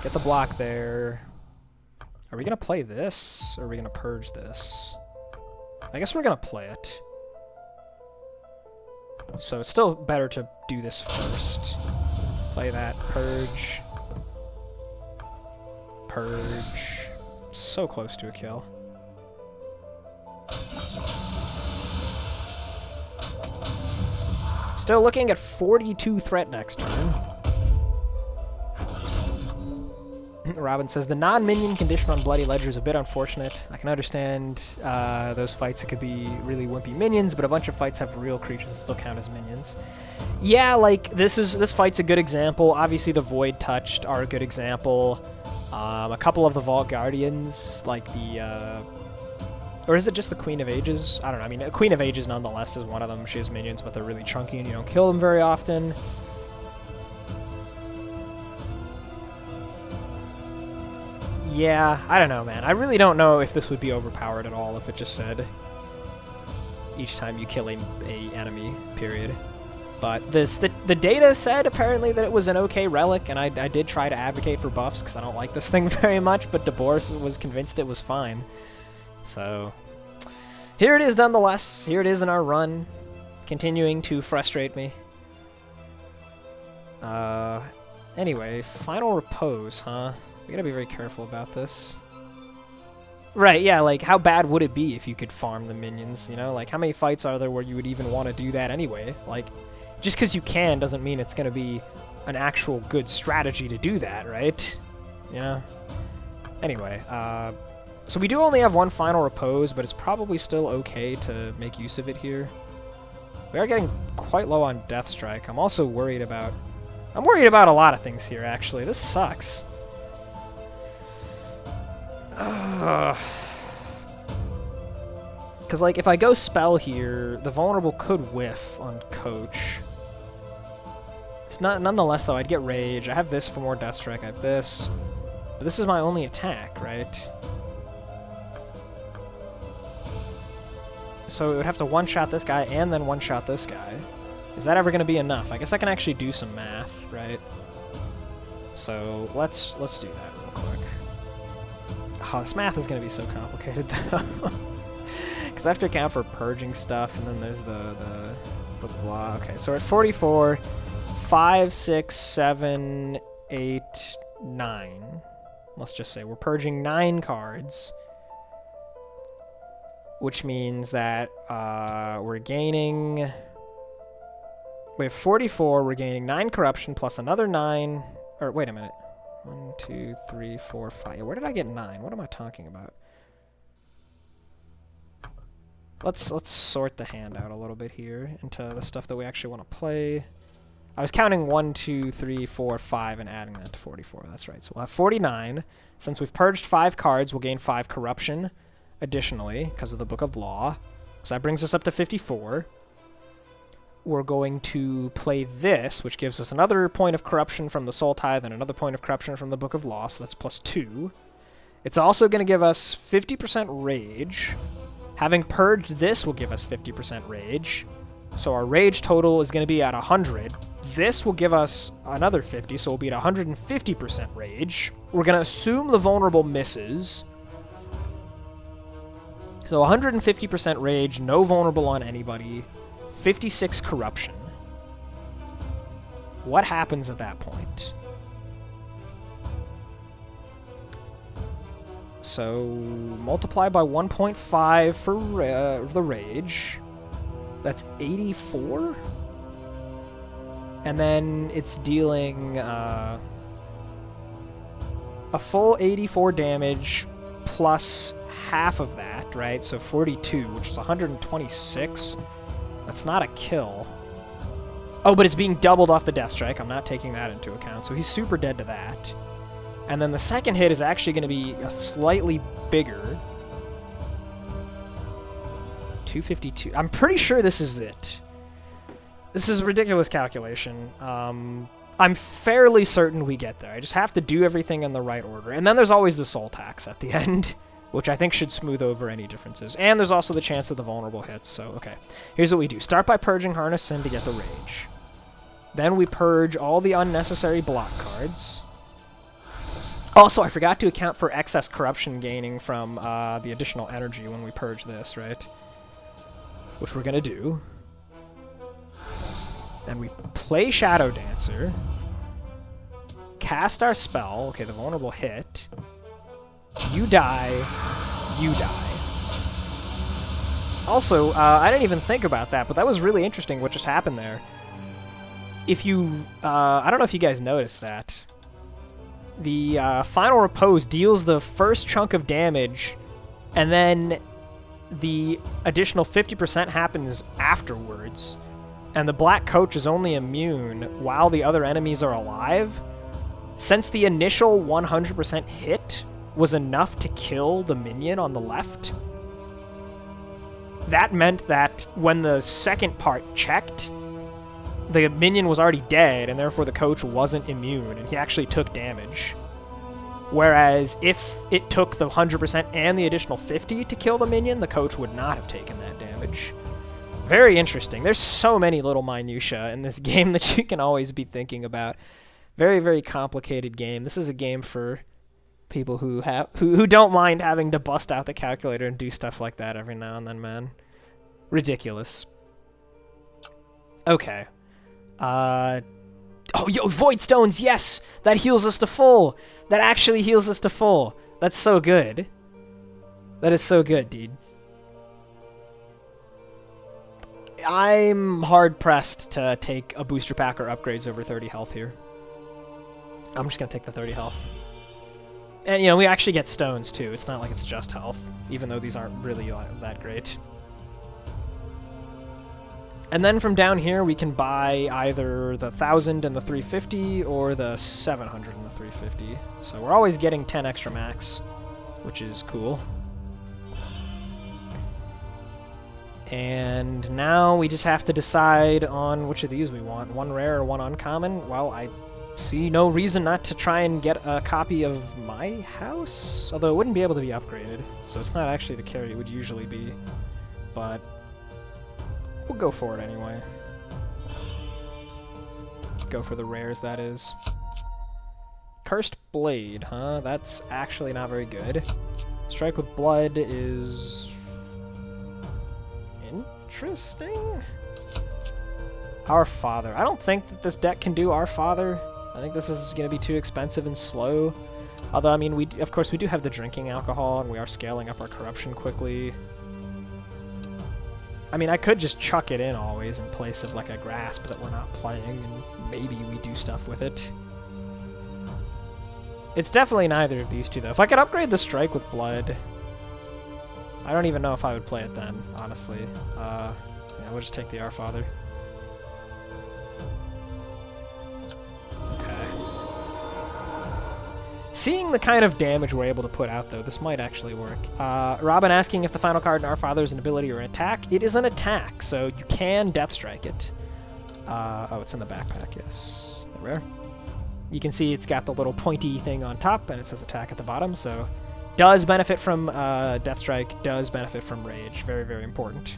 Get the block there. Are we going to play this, or are we going to purge this? I guess we're going to play it. So it's still better to do this first. Play that. Purge. Purge. So close to a kill. Still looking at 42 threat next turn. Robin says, the non-minion condition on Bloody Ledger is a bit unfortunate. I can understand those fights, it could be really wimpy minions, but a bunch of fights have real creatures that still count as minions. Yeah, like, this fight's a good example. Obviously, the Void Touched are a good example. A couple of the Vault Guardians, like the... or is it just the Queen of Ages? I don't know. I mean, Queen of Ages, nonetheless, is one of them. She has minions, but they're really chunky, and you don't kill them very often. Yeah, I don't know, man. I really don't know if this would be overpowered at all if it just said each time you kill a enemy, period. But the data said apparently that it was an okay relic, and I did try to advocate for buffs because I don't like this thing very much, but DeBoer was convinced it was fine. So here it is nonetheless. Here it is in our run, continuing to frustrate me. Anyway, Final Repose, huh? We gotta be very careful about this. Right, yeah, like, how bad would it be if you could farm the minions, you know? Like, how many fights are there where you would even want to do that anyway? Like, just because you can doesn't mean it's gonna be an actual good strategy to do that, right? You know? Anyway, so we do only have one Final Repose, but it's probably still okay to make use of it here. We are getting quite low on Death Strike. I'm also worried about... I'm worried about a lot of things here, actually. This sucks. Because, like, if I go Spell here, the Vulnerable could whiff on Coach. It's not, nonetheless, though, I'd get Rage. I have this for more Death Strike. I have this. But this is my only attack, right? So it would have to one-shot this guy and then one-shot this guy. Is that ever going to be enough? I guess I can actually do some math, right? So let's do that real quick. Oh, this math is going to be so complicated, though. Because I have to account for purging stuff, and then there's the Book of Law. Okay, so we're at 44, 5, 6, 7, 8, 9. Let's just say we're purging 9 cards, which means that we're gaining... We have 44, we're gaining 9 corruption plus another 9... Or, wait a minute. 1, 2, 3, 4, 5. Where did I get 9? What am I talking about? Let's sort the hand out a little bit here into the stuff that we actually want to play. I was counting 1, 2, 3, 4, 5 and adding that to 44. That's right. So we'll have 49. Since we've purged 5 cards, we'll gain 5 corruption additionally because of the Book of Law. So that brings us up to 54. We're going to play this, which gives us another point of corruption from the Soul Tithe and another point of corruption from the Book of Law, so that's plus 2. It's also going to give us 50% rage. Having purged this will give us 50% rage. So our rage total is going to be at 100. This will give us another 50, so we'll be at 150% rage. We're going to assume the vulnerable misses. So 150% rage, no vulnerable on anybody. 56 corruption. What happens at that point? So multiply by 1.5 for the rage. That's 84. And then it's dealing a full 84 damage plus half of that, right? So 42, which is 126. That's not a kill. Oh, but it's being doubled off the Death Strike. I'm not taking that into account. So he's super dead to that. And then the second hit is actually going to be a slightly bigger. 252. I'm pretty sure this is it. This is a ridiculous calculation. I'm fairly certain we get there. I just have to do everything in the right order. And then there's always the soul tax at the end, which I think should smooth over any differences. And there's also the chance of the vulnerable hits, so okay. Here's what we do. Start by purging Harness Sin to get the rage. Then we purge all the unnecessary block cards. Also, I forgot to account for excess corruption gaining from the additional energy when we purge this, right? Which we're going to do. Then we play Shadow Dancer. Cast our spell. Okay, the vulnerable hit. You die. You die. Also, I didn't even think about that, but that was really interesting what just happened there. If you... I don't know if you guys noticed that. the final repose deals the first chunk of damage, and then the additional 50% happens afterwards, and the black coach is only immune while the other enemies are alive. Since the initial 100% hit was enough to kill the minion on the left, that meant that when the second part checked, the minion was already dead, and therefore the coach wasn't immune, and he actually took damage. Whereas if it took the 100% and the additional 50 to kill the minion, the coach would not have taken that damage. Very interesting. There's so many little minutiae in this game that you can always be thinking about. Very, very complicated game. This is a game for people who don't mind having to bust out the calculator and do stuff like that every now and then, man. Ridiculous. Okay. Oh, yo, Void Stones, yes! That heals us to full! That actually heals us to full. That's so good. That is so good, dude. I'm hard-pressed to take a booster pack or upgrades over 30 health here. I'm just gonna take the 30 health. And, you know, we actually get stones, too. It's not like it's just health, even though these aren't really that great. And then from down here, we can buy either the 1,000 and the 350 or the 700 and the 350. So we're always getting 10 extra max, which is cool. And now we just have to decide on which of these we want. One rare or one uncommon. Well, I see no reason not to try and get a copy of my house, although it wouldn't be able to be upgraded, so it's not actually the carry it would usually be, but we'll go for it anyway. Go for the rares, that is. Cursed Blade, huh? That's actually not very good. Strike with Blood is interesting. Our Father. I don't think that this deck can do Our Father. I think this is going to be too expensive and slow. Although, I mean, of course, we do have the drinking alcohol, and we are scaling up our corruption quickly. I mean, I could just chuck it in always in place of, like, a grasp that we're not playing, and maybe we do stuff with it. It's definitely neither of these two, though. If I could upgrade the Strike with Blood, I don't even know if I would play it then, honestly. Yeah, we'll just take the Our Father. Seeing the kind of damage we're able to put out, though, this might actually work. Robin asking if the final card in Our Father is an ability or an attack. It is an attack, so you can Death Strike it. Oh, it's in the backpack, yes. Rare. You can see it's got the little pointy thing on top, and it says attack at the bottom, so does benefit from Death Strike, does benefit from Rage. Very, very important.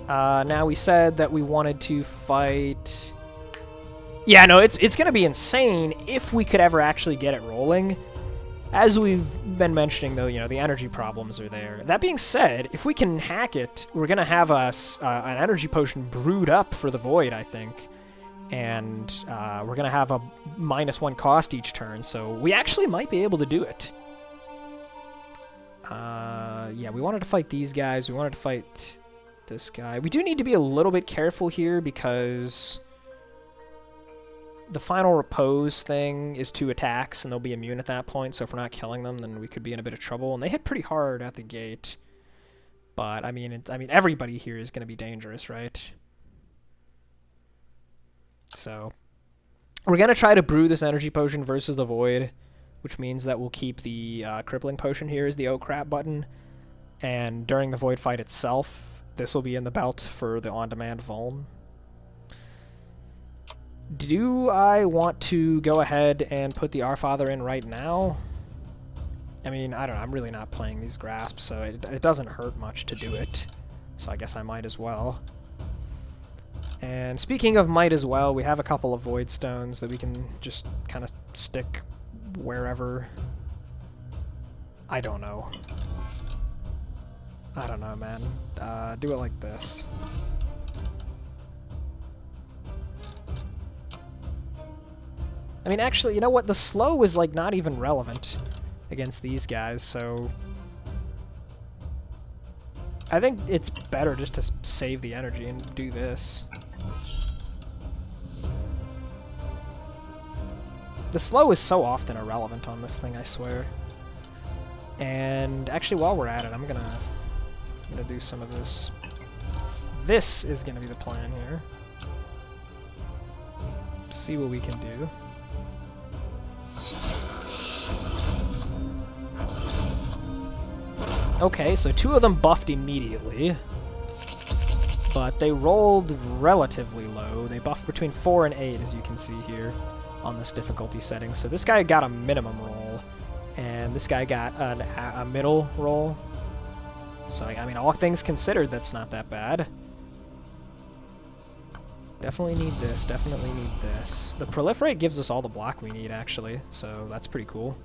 Now we said that we wanted to fight... Yeah, no, it's going to be insane if we could ever actually get it rolling. As we've been mentioning, though, you know, the energy problems are there. That being said, if we can hack it, we're going to have an energy potion brewed up for the Void, I think. And we're going to have a -1 cost each turn, so we actually might be able to do it. Yeah, we wanted to fight these guys. We wanted to fight this guy. We do need to be a little bit careful here because... the final repose thing is 2 attacks, and they'll be immune at that point, so if we're not killing them, then we could be in a bit of trouble. And they hit pretty hard at the gate. But, I mean, everybody here is going to be dangerous, right? So, we're going to try to brew this energy potion versus the Void, which means that we'll keep the crippling potion here as the oh crap button. And during the Void fight itself, this will be in the belt for the on-demand Vuln. Do I want to go ahead and put the Our Father in right now? I mean, I don't know. I'm really not playing these grasps, so it doesn't hurt much to do it. So I guess I might as well. And speaking of might as well, we have a couple of Void Stones that we can just kind of stick wherever. I don't know. I don't know, man. Do it like this. I mean, actually, you know what? The slow is, like, not even relevant against these guys, so... I think it's better just to save the energy and do this. The slow is so often irrelevant on this thing, I swear. And actually, while we're at it, I'm gonna do some of this. This is gonna be the plan here. See what we can do. Okay, so 2 of them buffed immediately, but they rolled relatively low. They buffed between 4 and 8, as you can see here on this difficulty setting. So this guy got a minimum roll, and this guy got a middle roll. So, I mean, all things considered, that's not that bad. Definitely need this, definitely need this. The proliferate gives us all the block we need, actually, so that's pretty cool.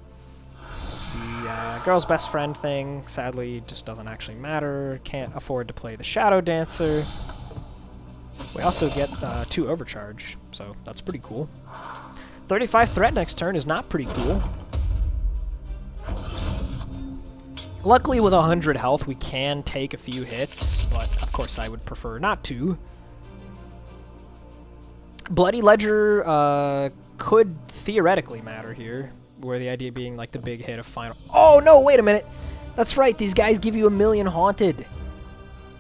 The girl's best friend thing, sadly, just doesn't actually matter. Can't afford to play the Shadow Dancer. We also get 2 overcharge, so that's pretty cool. 35 threat next turn is not pretty cool. Luckily, with 100 health, we can take a few hits, but of course I would prefer not to. Bloody Ledger could theoretically matter here, where the idea being like the big hit of final. Oh no, wait a minute! That's right, these guys give you 1,000,000 haunted.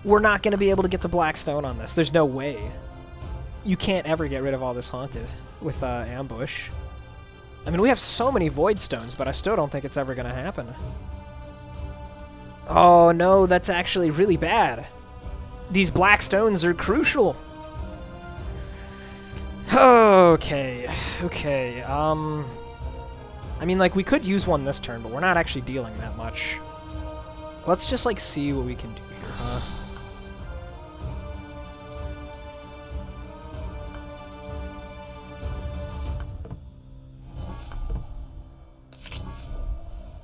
We're not going to be able to get to Blackstone on this. There's no way. You can't ever get rid of all this haunted with ambush. I mean, we have so many void stones, but I still don't think it's ever going to happen. Oh no, that's actually really bad. These black stones are crucial. Okay. I mean, like, we could use one this turn, but we're not actually dealing that much. Let's just, like, see what we can do here, huh?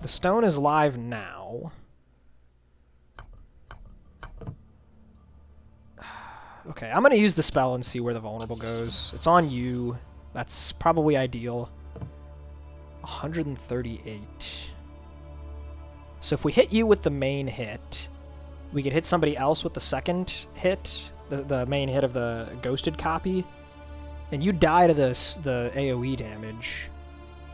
The stone is live now. Okay, I'm going to use the spell and see where the vulnerable goes. It's on you. That's probably ideal. 138. So if we hit you with the main hit, we could hit somebody else with the second hit, the main hit of the ghosted copy, and you die to the AoE damage.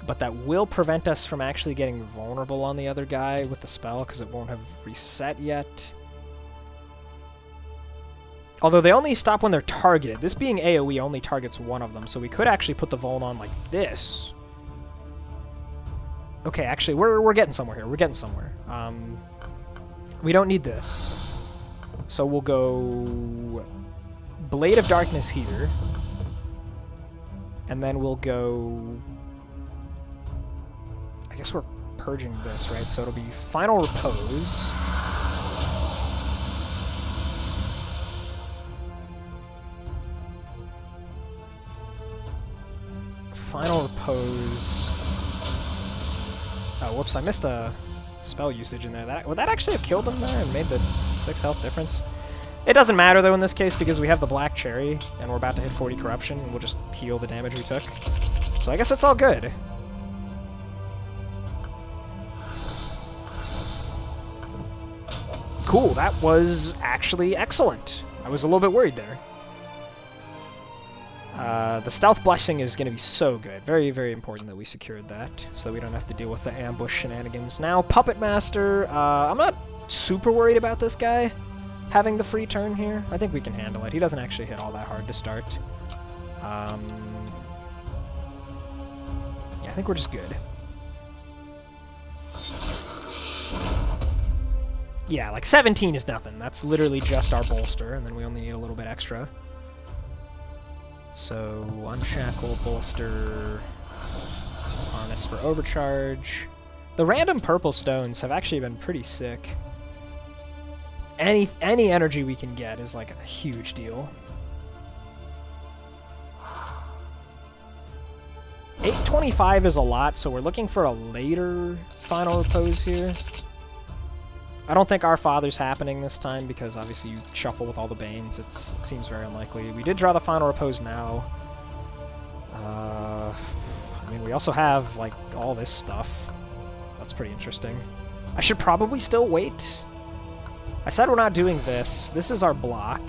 But that will prevent us from actually getting vulnerable on the other guy with the spell, because it won't have reset yet. Although they only stop when they're targeted. This being AoE only targets one of them, so we could actually put the Vuln on like this. Okay, actually, we're getting somewhere here. We're getting somewhere. We don't need this. So we'll go Blade of Darkness here. And then we'll go... I guess we're purging this, right? So it'll be Final Repose. Final Repose. Oh, whoops, I missed a spell usage in there. Would that actually have killed him there and made the 6 health difference? It doesn't matter, though, in this case, because we have the Black Cherry, and we're about to hit 40 Corruption, and we'll just heal the damage we took. So I guess it's all good. Cool, that was actually excellent. I was a little bit worried there. The Stealth Blessing is going to be so good. Very, very important that we secured that, so we don't have to deal with the ambush shenanigans. Now, Puppet Master, I'm not super worried about this guy having the free turn here. I think we can handle it. He doesn't actually hit all that hard to start. Yeah, I think we're just good. Yeah, like 17 is nothing. That's literally just our bolster, and then we only need a little bit extra. So, Unshackle, Bolster, Harness for Overcharge. The random purple stones have actually been pretty sick. Any energy we can get is like a huge deal. 825 is a lot, so we're looking for a later Final Repose here. I don't think Our Father's happening this time because obviously you shuffle with all the Banes. It seems very unlikely. We did draw the Final Repose now. I mean, we also have like all this stuff. That's pretty interesting. I should probably still wait. I said we're not doing this. This is our block.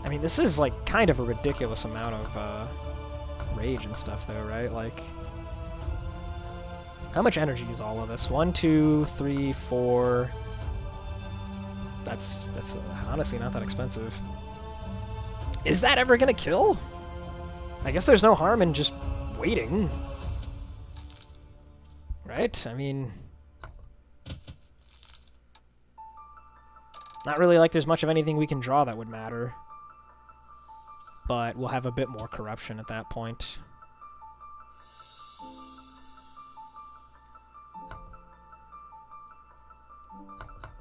I mean, this is, like, kind of a ridiculous amount of, rage and stuff, though, right? Like, how much energy is all of this? 1, 2, 3, 4... That's honestly not that expensive. Is that ever gonna kill? I guess there's no harm in just waiting. Right? I mean... Not really like there's much of anything we can draw that would matter. But we'll have a bit more corruption at that point.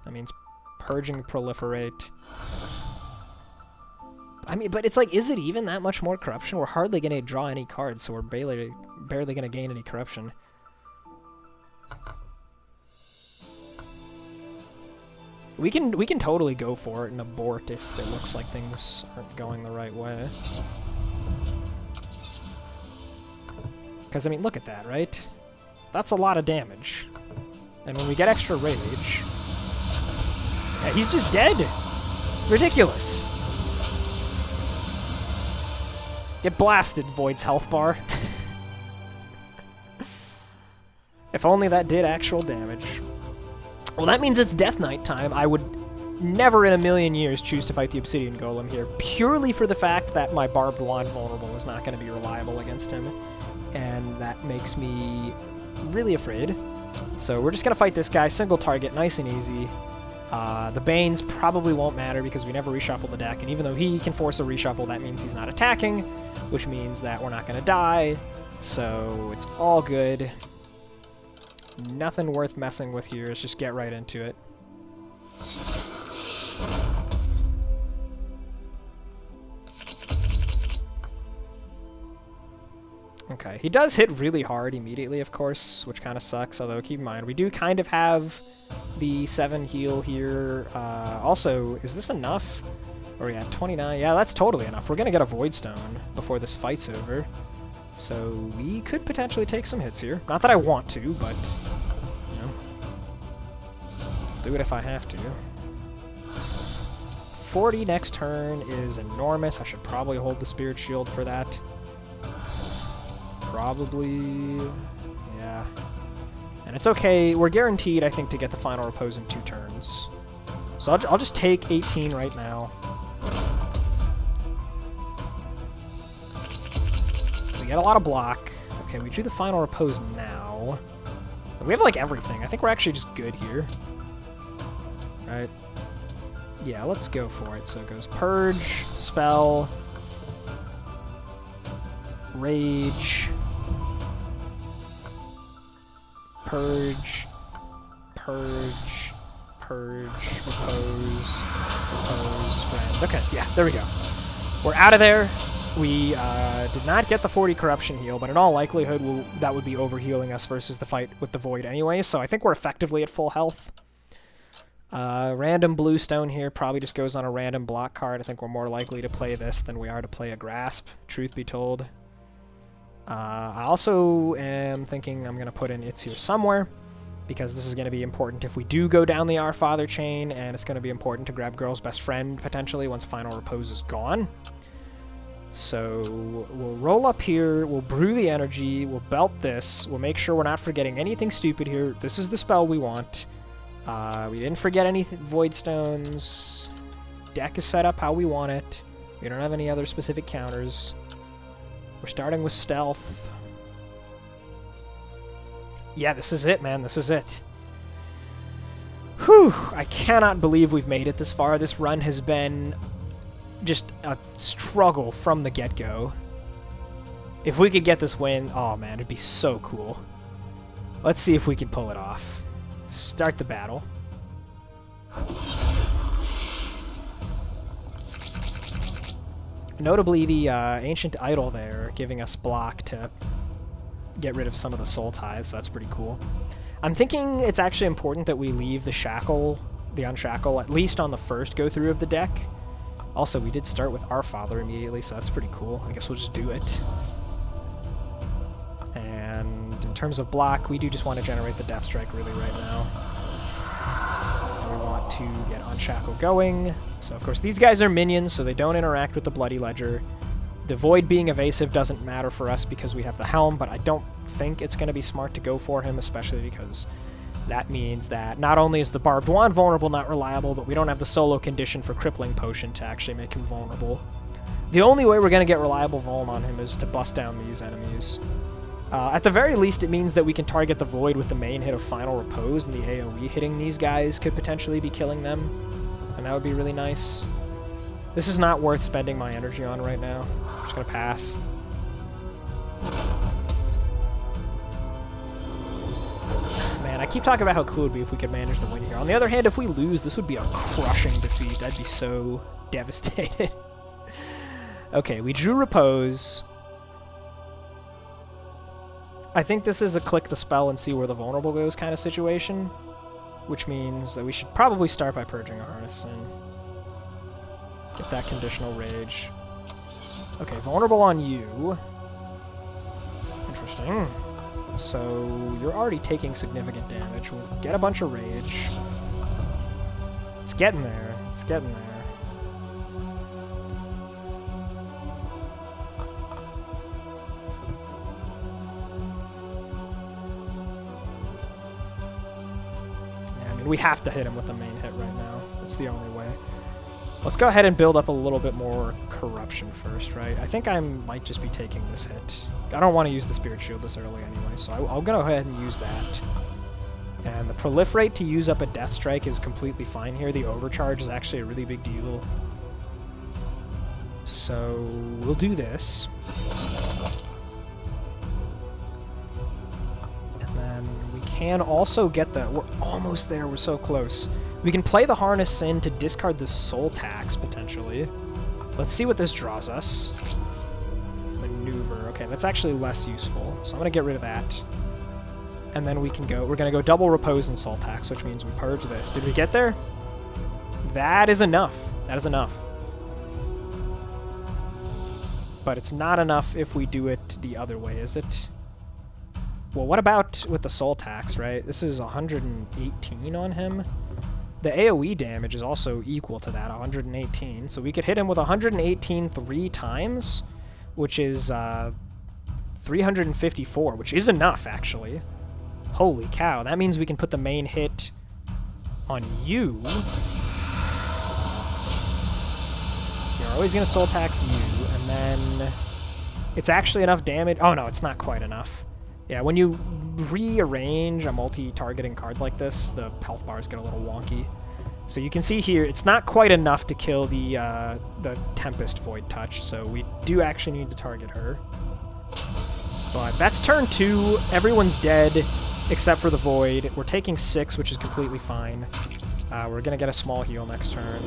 That means purging proliferate. I mean, but it's like, is it even that much more corruption? We're hardly going to draw any cards, so we're barely going to gain any corruption. We can totally go for it and abort if it looks like things aren't going the right way. Because, I mean, look at that, right? That's a lot of damage. And when we get extra rage... Yeah, he's just dead! Ridiculous! Get blasted, Void's health bar. If only that did actual damage. Well, that means it's Death Knight time. I would never in a million years choose to fight the Obsidian Golem here, purely for the fact that my Barbed Wand vulnerable is not going to be reliable against him. And that makes me really afraid. So we're just going to fight this guy, single target, nice and easy. The Banes probably won't matter because we never reshuffle the deck, and even though he can force a reshuffle, that means he's not attacking, which means that we're not going to die, so it's all good. Nothing worth messing with here, let's just get right into it. Okay, he does hit really hard immediately, of course, which kind of sucks, although keep in mind, we do kind of have the 7 heal here. Also, is this enough? Or are we at 29? Yeah, that's totally enough. We're going to get a Void Stone before this fight's over. So we could potentially take some hits here. Not that I want to, but, you know, I'll do it if I have to. 40 next turn is enormous. I should probably hold the Spirit Shield for that. Probably, yeah. And it's okay, we're guaranteed, I think, to get the final repose in 2 turns. So I'll just take 18 right now. We get a lot of block. Okay, we do the final repose now. We have, like, everything. I think we're actually just good here. Right? Yeah, let's go for it. So it goes Purge, Spell, Rage, Purge, Purge, Purge, Repose, Repose, Friend. Okay, yeah, there we go. We're out of there. We did not get the 40 corruption heal, but in all likelihood, that would be overhealing us versus the fight with the Void anyway, so I think we're effectively at full health. Random blue stone here probably just goes on a random block card. I think we're more likely to play this than we are to play a Grasp, truth be told. I also am thinking I'm going to put in It's Here somewhere, because this is going to be important if we do go down the Our Father chain, and it's going to be important to grab Girl's Best Friend, potentially, once Final Repose is gone. So we'll roll up here, we'll brew the energy, we'll belt this, we'll make sure we're not forgetting anything stupid here. This is the spell we want. We didn't forget any Void Stones. Deck is set up how we want it. We don't have any other specific counters. We're starting with Stealth. Yeah, this is it, man. This is it. Whew! I cannot believe we've made it this far. This run has been just a struggle from the get-go. If we could get this win, oh man, it'd be so cool. Let's see if we can pull it off. Start the battle. Notably, the Ancient Idol there giving us block to get rid of some of the soul ties, so that's pretty cool. I'm thinking it's actually important that we leave the Shackle, the Unshackle, at least on the first go-through of the deck. Also, we did start with Our Father immediately, so that's pretty cool. I guess we'll just do it. And in terms of block, we do just want to generate the Death Strike really right now. And we want to get Unshackle going. So, of course, these guys are minions, so they don't interact with the Bloody Ledger. The Void being evasive doesn't matter for us because we have the Helm, but I don't think it's going to be smart to go for him, especially because that means that not only is the Barbed Wand vulnerable, not reliable, but we don't have the solo condition for Crippling Potion to actually make him vulnerable. The only way we're going to get reliable vuln on him is to bust down these enemies. At the very least, it means that we can target the Void with the main hit of Final Repose, and the AoE hitting these guys could potentially be killing them, and that would be really nice. This is not worth spending my energy on right now. I'm just going to pass. Man, I keep talking about how cool it would be if we could manage the win here. On the other hand, if we lose, this would be a crushing defeat. I'd be so devastated. Okay, we drew Repose. I think this is a click the spell and see where the vulnerable goes kind of situation, which means that we should probably start by purging a harness and get that conditional rage. Okay, vulnerable on you. Interesting. So you're already taking significant damage. We'll get a bunch of rage. It's getting there. It's getting there. We have to hit him with the main hit right now. It's the only way. Let's go ahead and build up a little bit more corruption first, right? I think I might just be taking this hit. I don't want to use the Spirit Shield this early anyway, so I'll go ahead and use that. And the proliferate to use up a Death Strike is completely fine here. The overcharge is actually a really big deal. So we'll do this. Can also get the... We're almost there. We're so close. We can play the Harness in to discard the Soul Tax, potentially. Let's see what this draws us. Maneuver. Okay, that's actually less useful. So I'm going to get rid of that. And then we can go... We're going to go double Repose and Soul Tax, which means we purge this. Did we get there? That is enough. That is enough. But it's not enough if we do it the other way, is it? Well, what about with the Soul Tax, right? This is 118 on him. The AoE damage is also equal to that, 118. So we could hit him with 118 3 times, which is 354, which is enough, actually. Holy cow. That means we can put the main hit on you. You're always going to Soul Tax you, and then it's actually enough damage. Oh, no, it's not quite enough. Yeah, when you rearrange a multi-targeting card like this, the health bars get a little wonky. So you can see here, it's not quite enough to kill the Tempest Void Touch, so we do actually need to target her. But that's turn 2. Everyone's dead except for the Void. We're taking 6, which is completely fine. We're going to get a small heal next turn.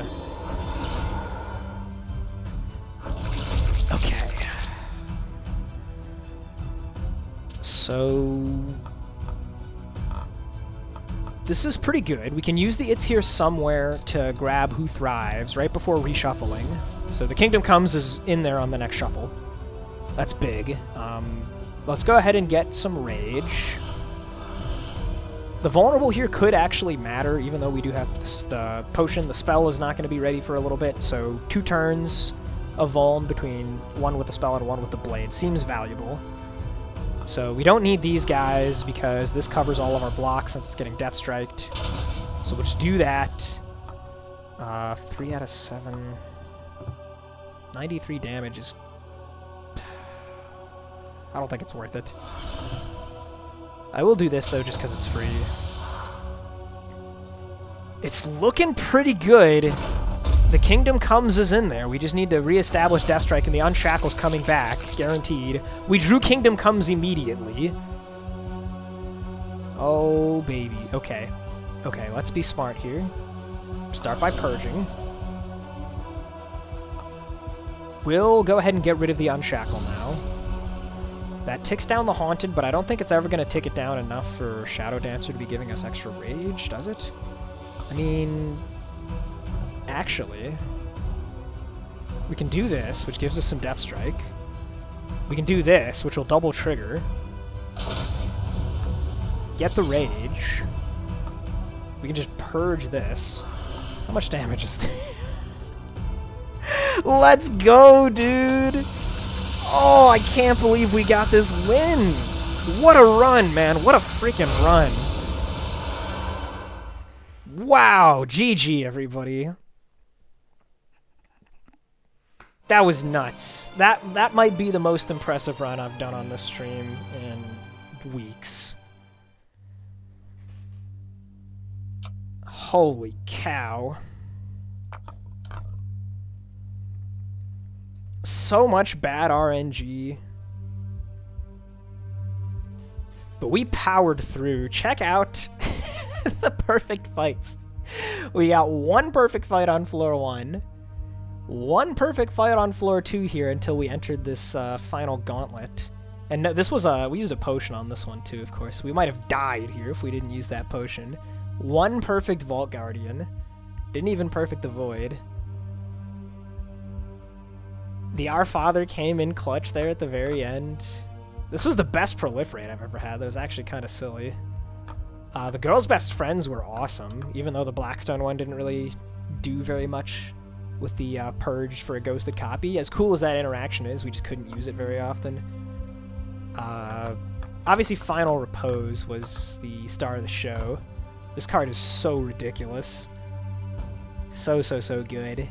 Okay. So this is pretty good. We can use the It's Here Somewhere to grab Who Thrives right before reshuffling. So the Kingdom Comes is in there on the next shuffle. That's big. Let's go ahead and get some Rage. The Vulnerable here could actually matter, even though we do have the potion. The spell is not going to be ready for a little bit, so 2 turns of Vuln between one with the spell and one with the blade seems valuable. So we don't need these guys because this covers all of our blocks since it's getting Death Striked. So we'll just do that. 3 out of 7. 93 damage is... I don't think it's worth it. I will do this, though, just because it's free. It's looking pretty good. The Kingdom Comes is in there. We just need to reestablish Death Strike, and the Unshackle's coming back, guaranteed. We drew Kingdom Comes immediately. Oh, baby. Okay. Okay, let's be smart here. Start by purging. We'll go ahead and get rid of the Unshackle now. That ticks down the Haunted, but I don't think it's ever going to tick it down enough for Shadow Dancer to be giving us extra rage, does it? I mean... Actually, we can do this, which gives us some Death Strike. We can do this, which will double trigger. Get the Rage. We can just purge this. How much damage is this? Let's go, dude! Oh, I can't believe we got this win! What a run, man. What a freaking run. Wow. GG, everybody. That was nuts. That might be the most impressive run I've done on this stream in weeks. Holy cow. So much bad RNG. But we powered through. Check out the perfect fights. We got one perfect fight on floor 1. One perfect fight on floor 2 here until we entered this final gauntlet. And no, this was we used a potion on this one too, of course. We might have died here if we didn't use that potion. One perfect Vault Guardian. Didn't even perfect the Void. The Our Father came in clutch there at the very end. This was the best proliferate I've ever had. That was actually kind of silly. The girls' best friends were awesome, even though the Blackstone one didn't really do very much with the purge for a ghosted copy. As cool as that interaction is, we just couldn't use it very often. Obviously, Final Repose was the star of the show. This card is so ridiculous. So good.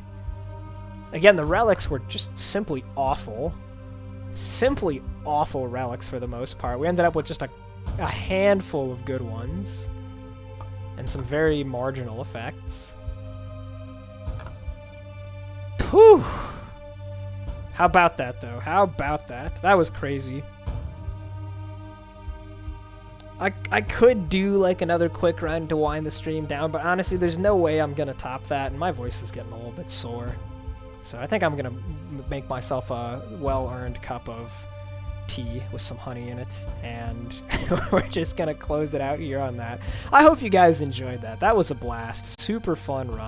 Again, the relics were just simply awful. Simply awful relics for the most part. We ended up with just a handful of good ones. And some very marginal effects. Whew. How about that, though? How about that? That was crazy. I could do, like, another quick run to wind the stream down, but honestly, there's no way I'm going to top that, and my voice is getting a little bit sore. So I think I'm going to make myself a well-earned cup of tea with some honey in it, and we're just going to close it out here on that. I hope you guys enjoyed that. That was a blast. Super fun run.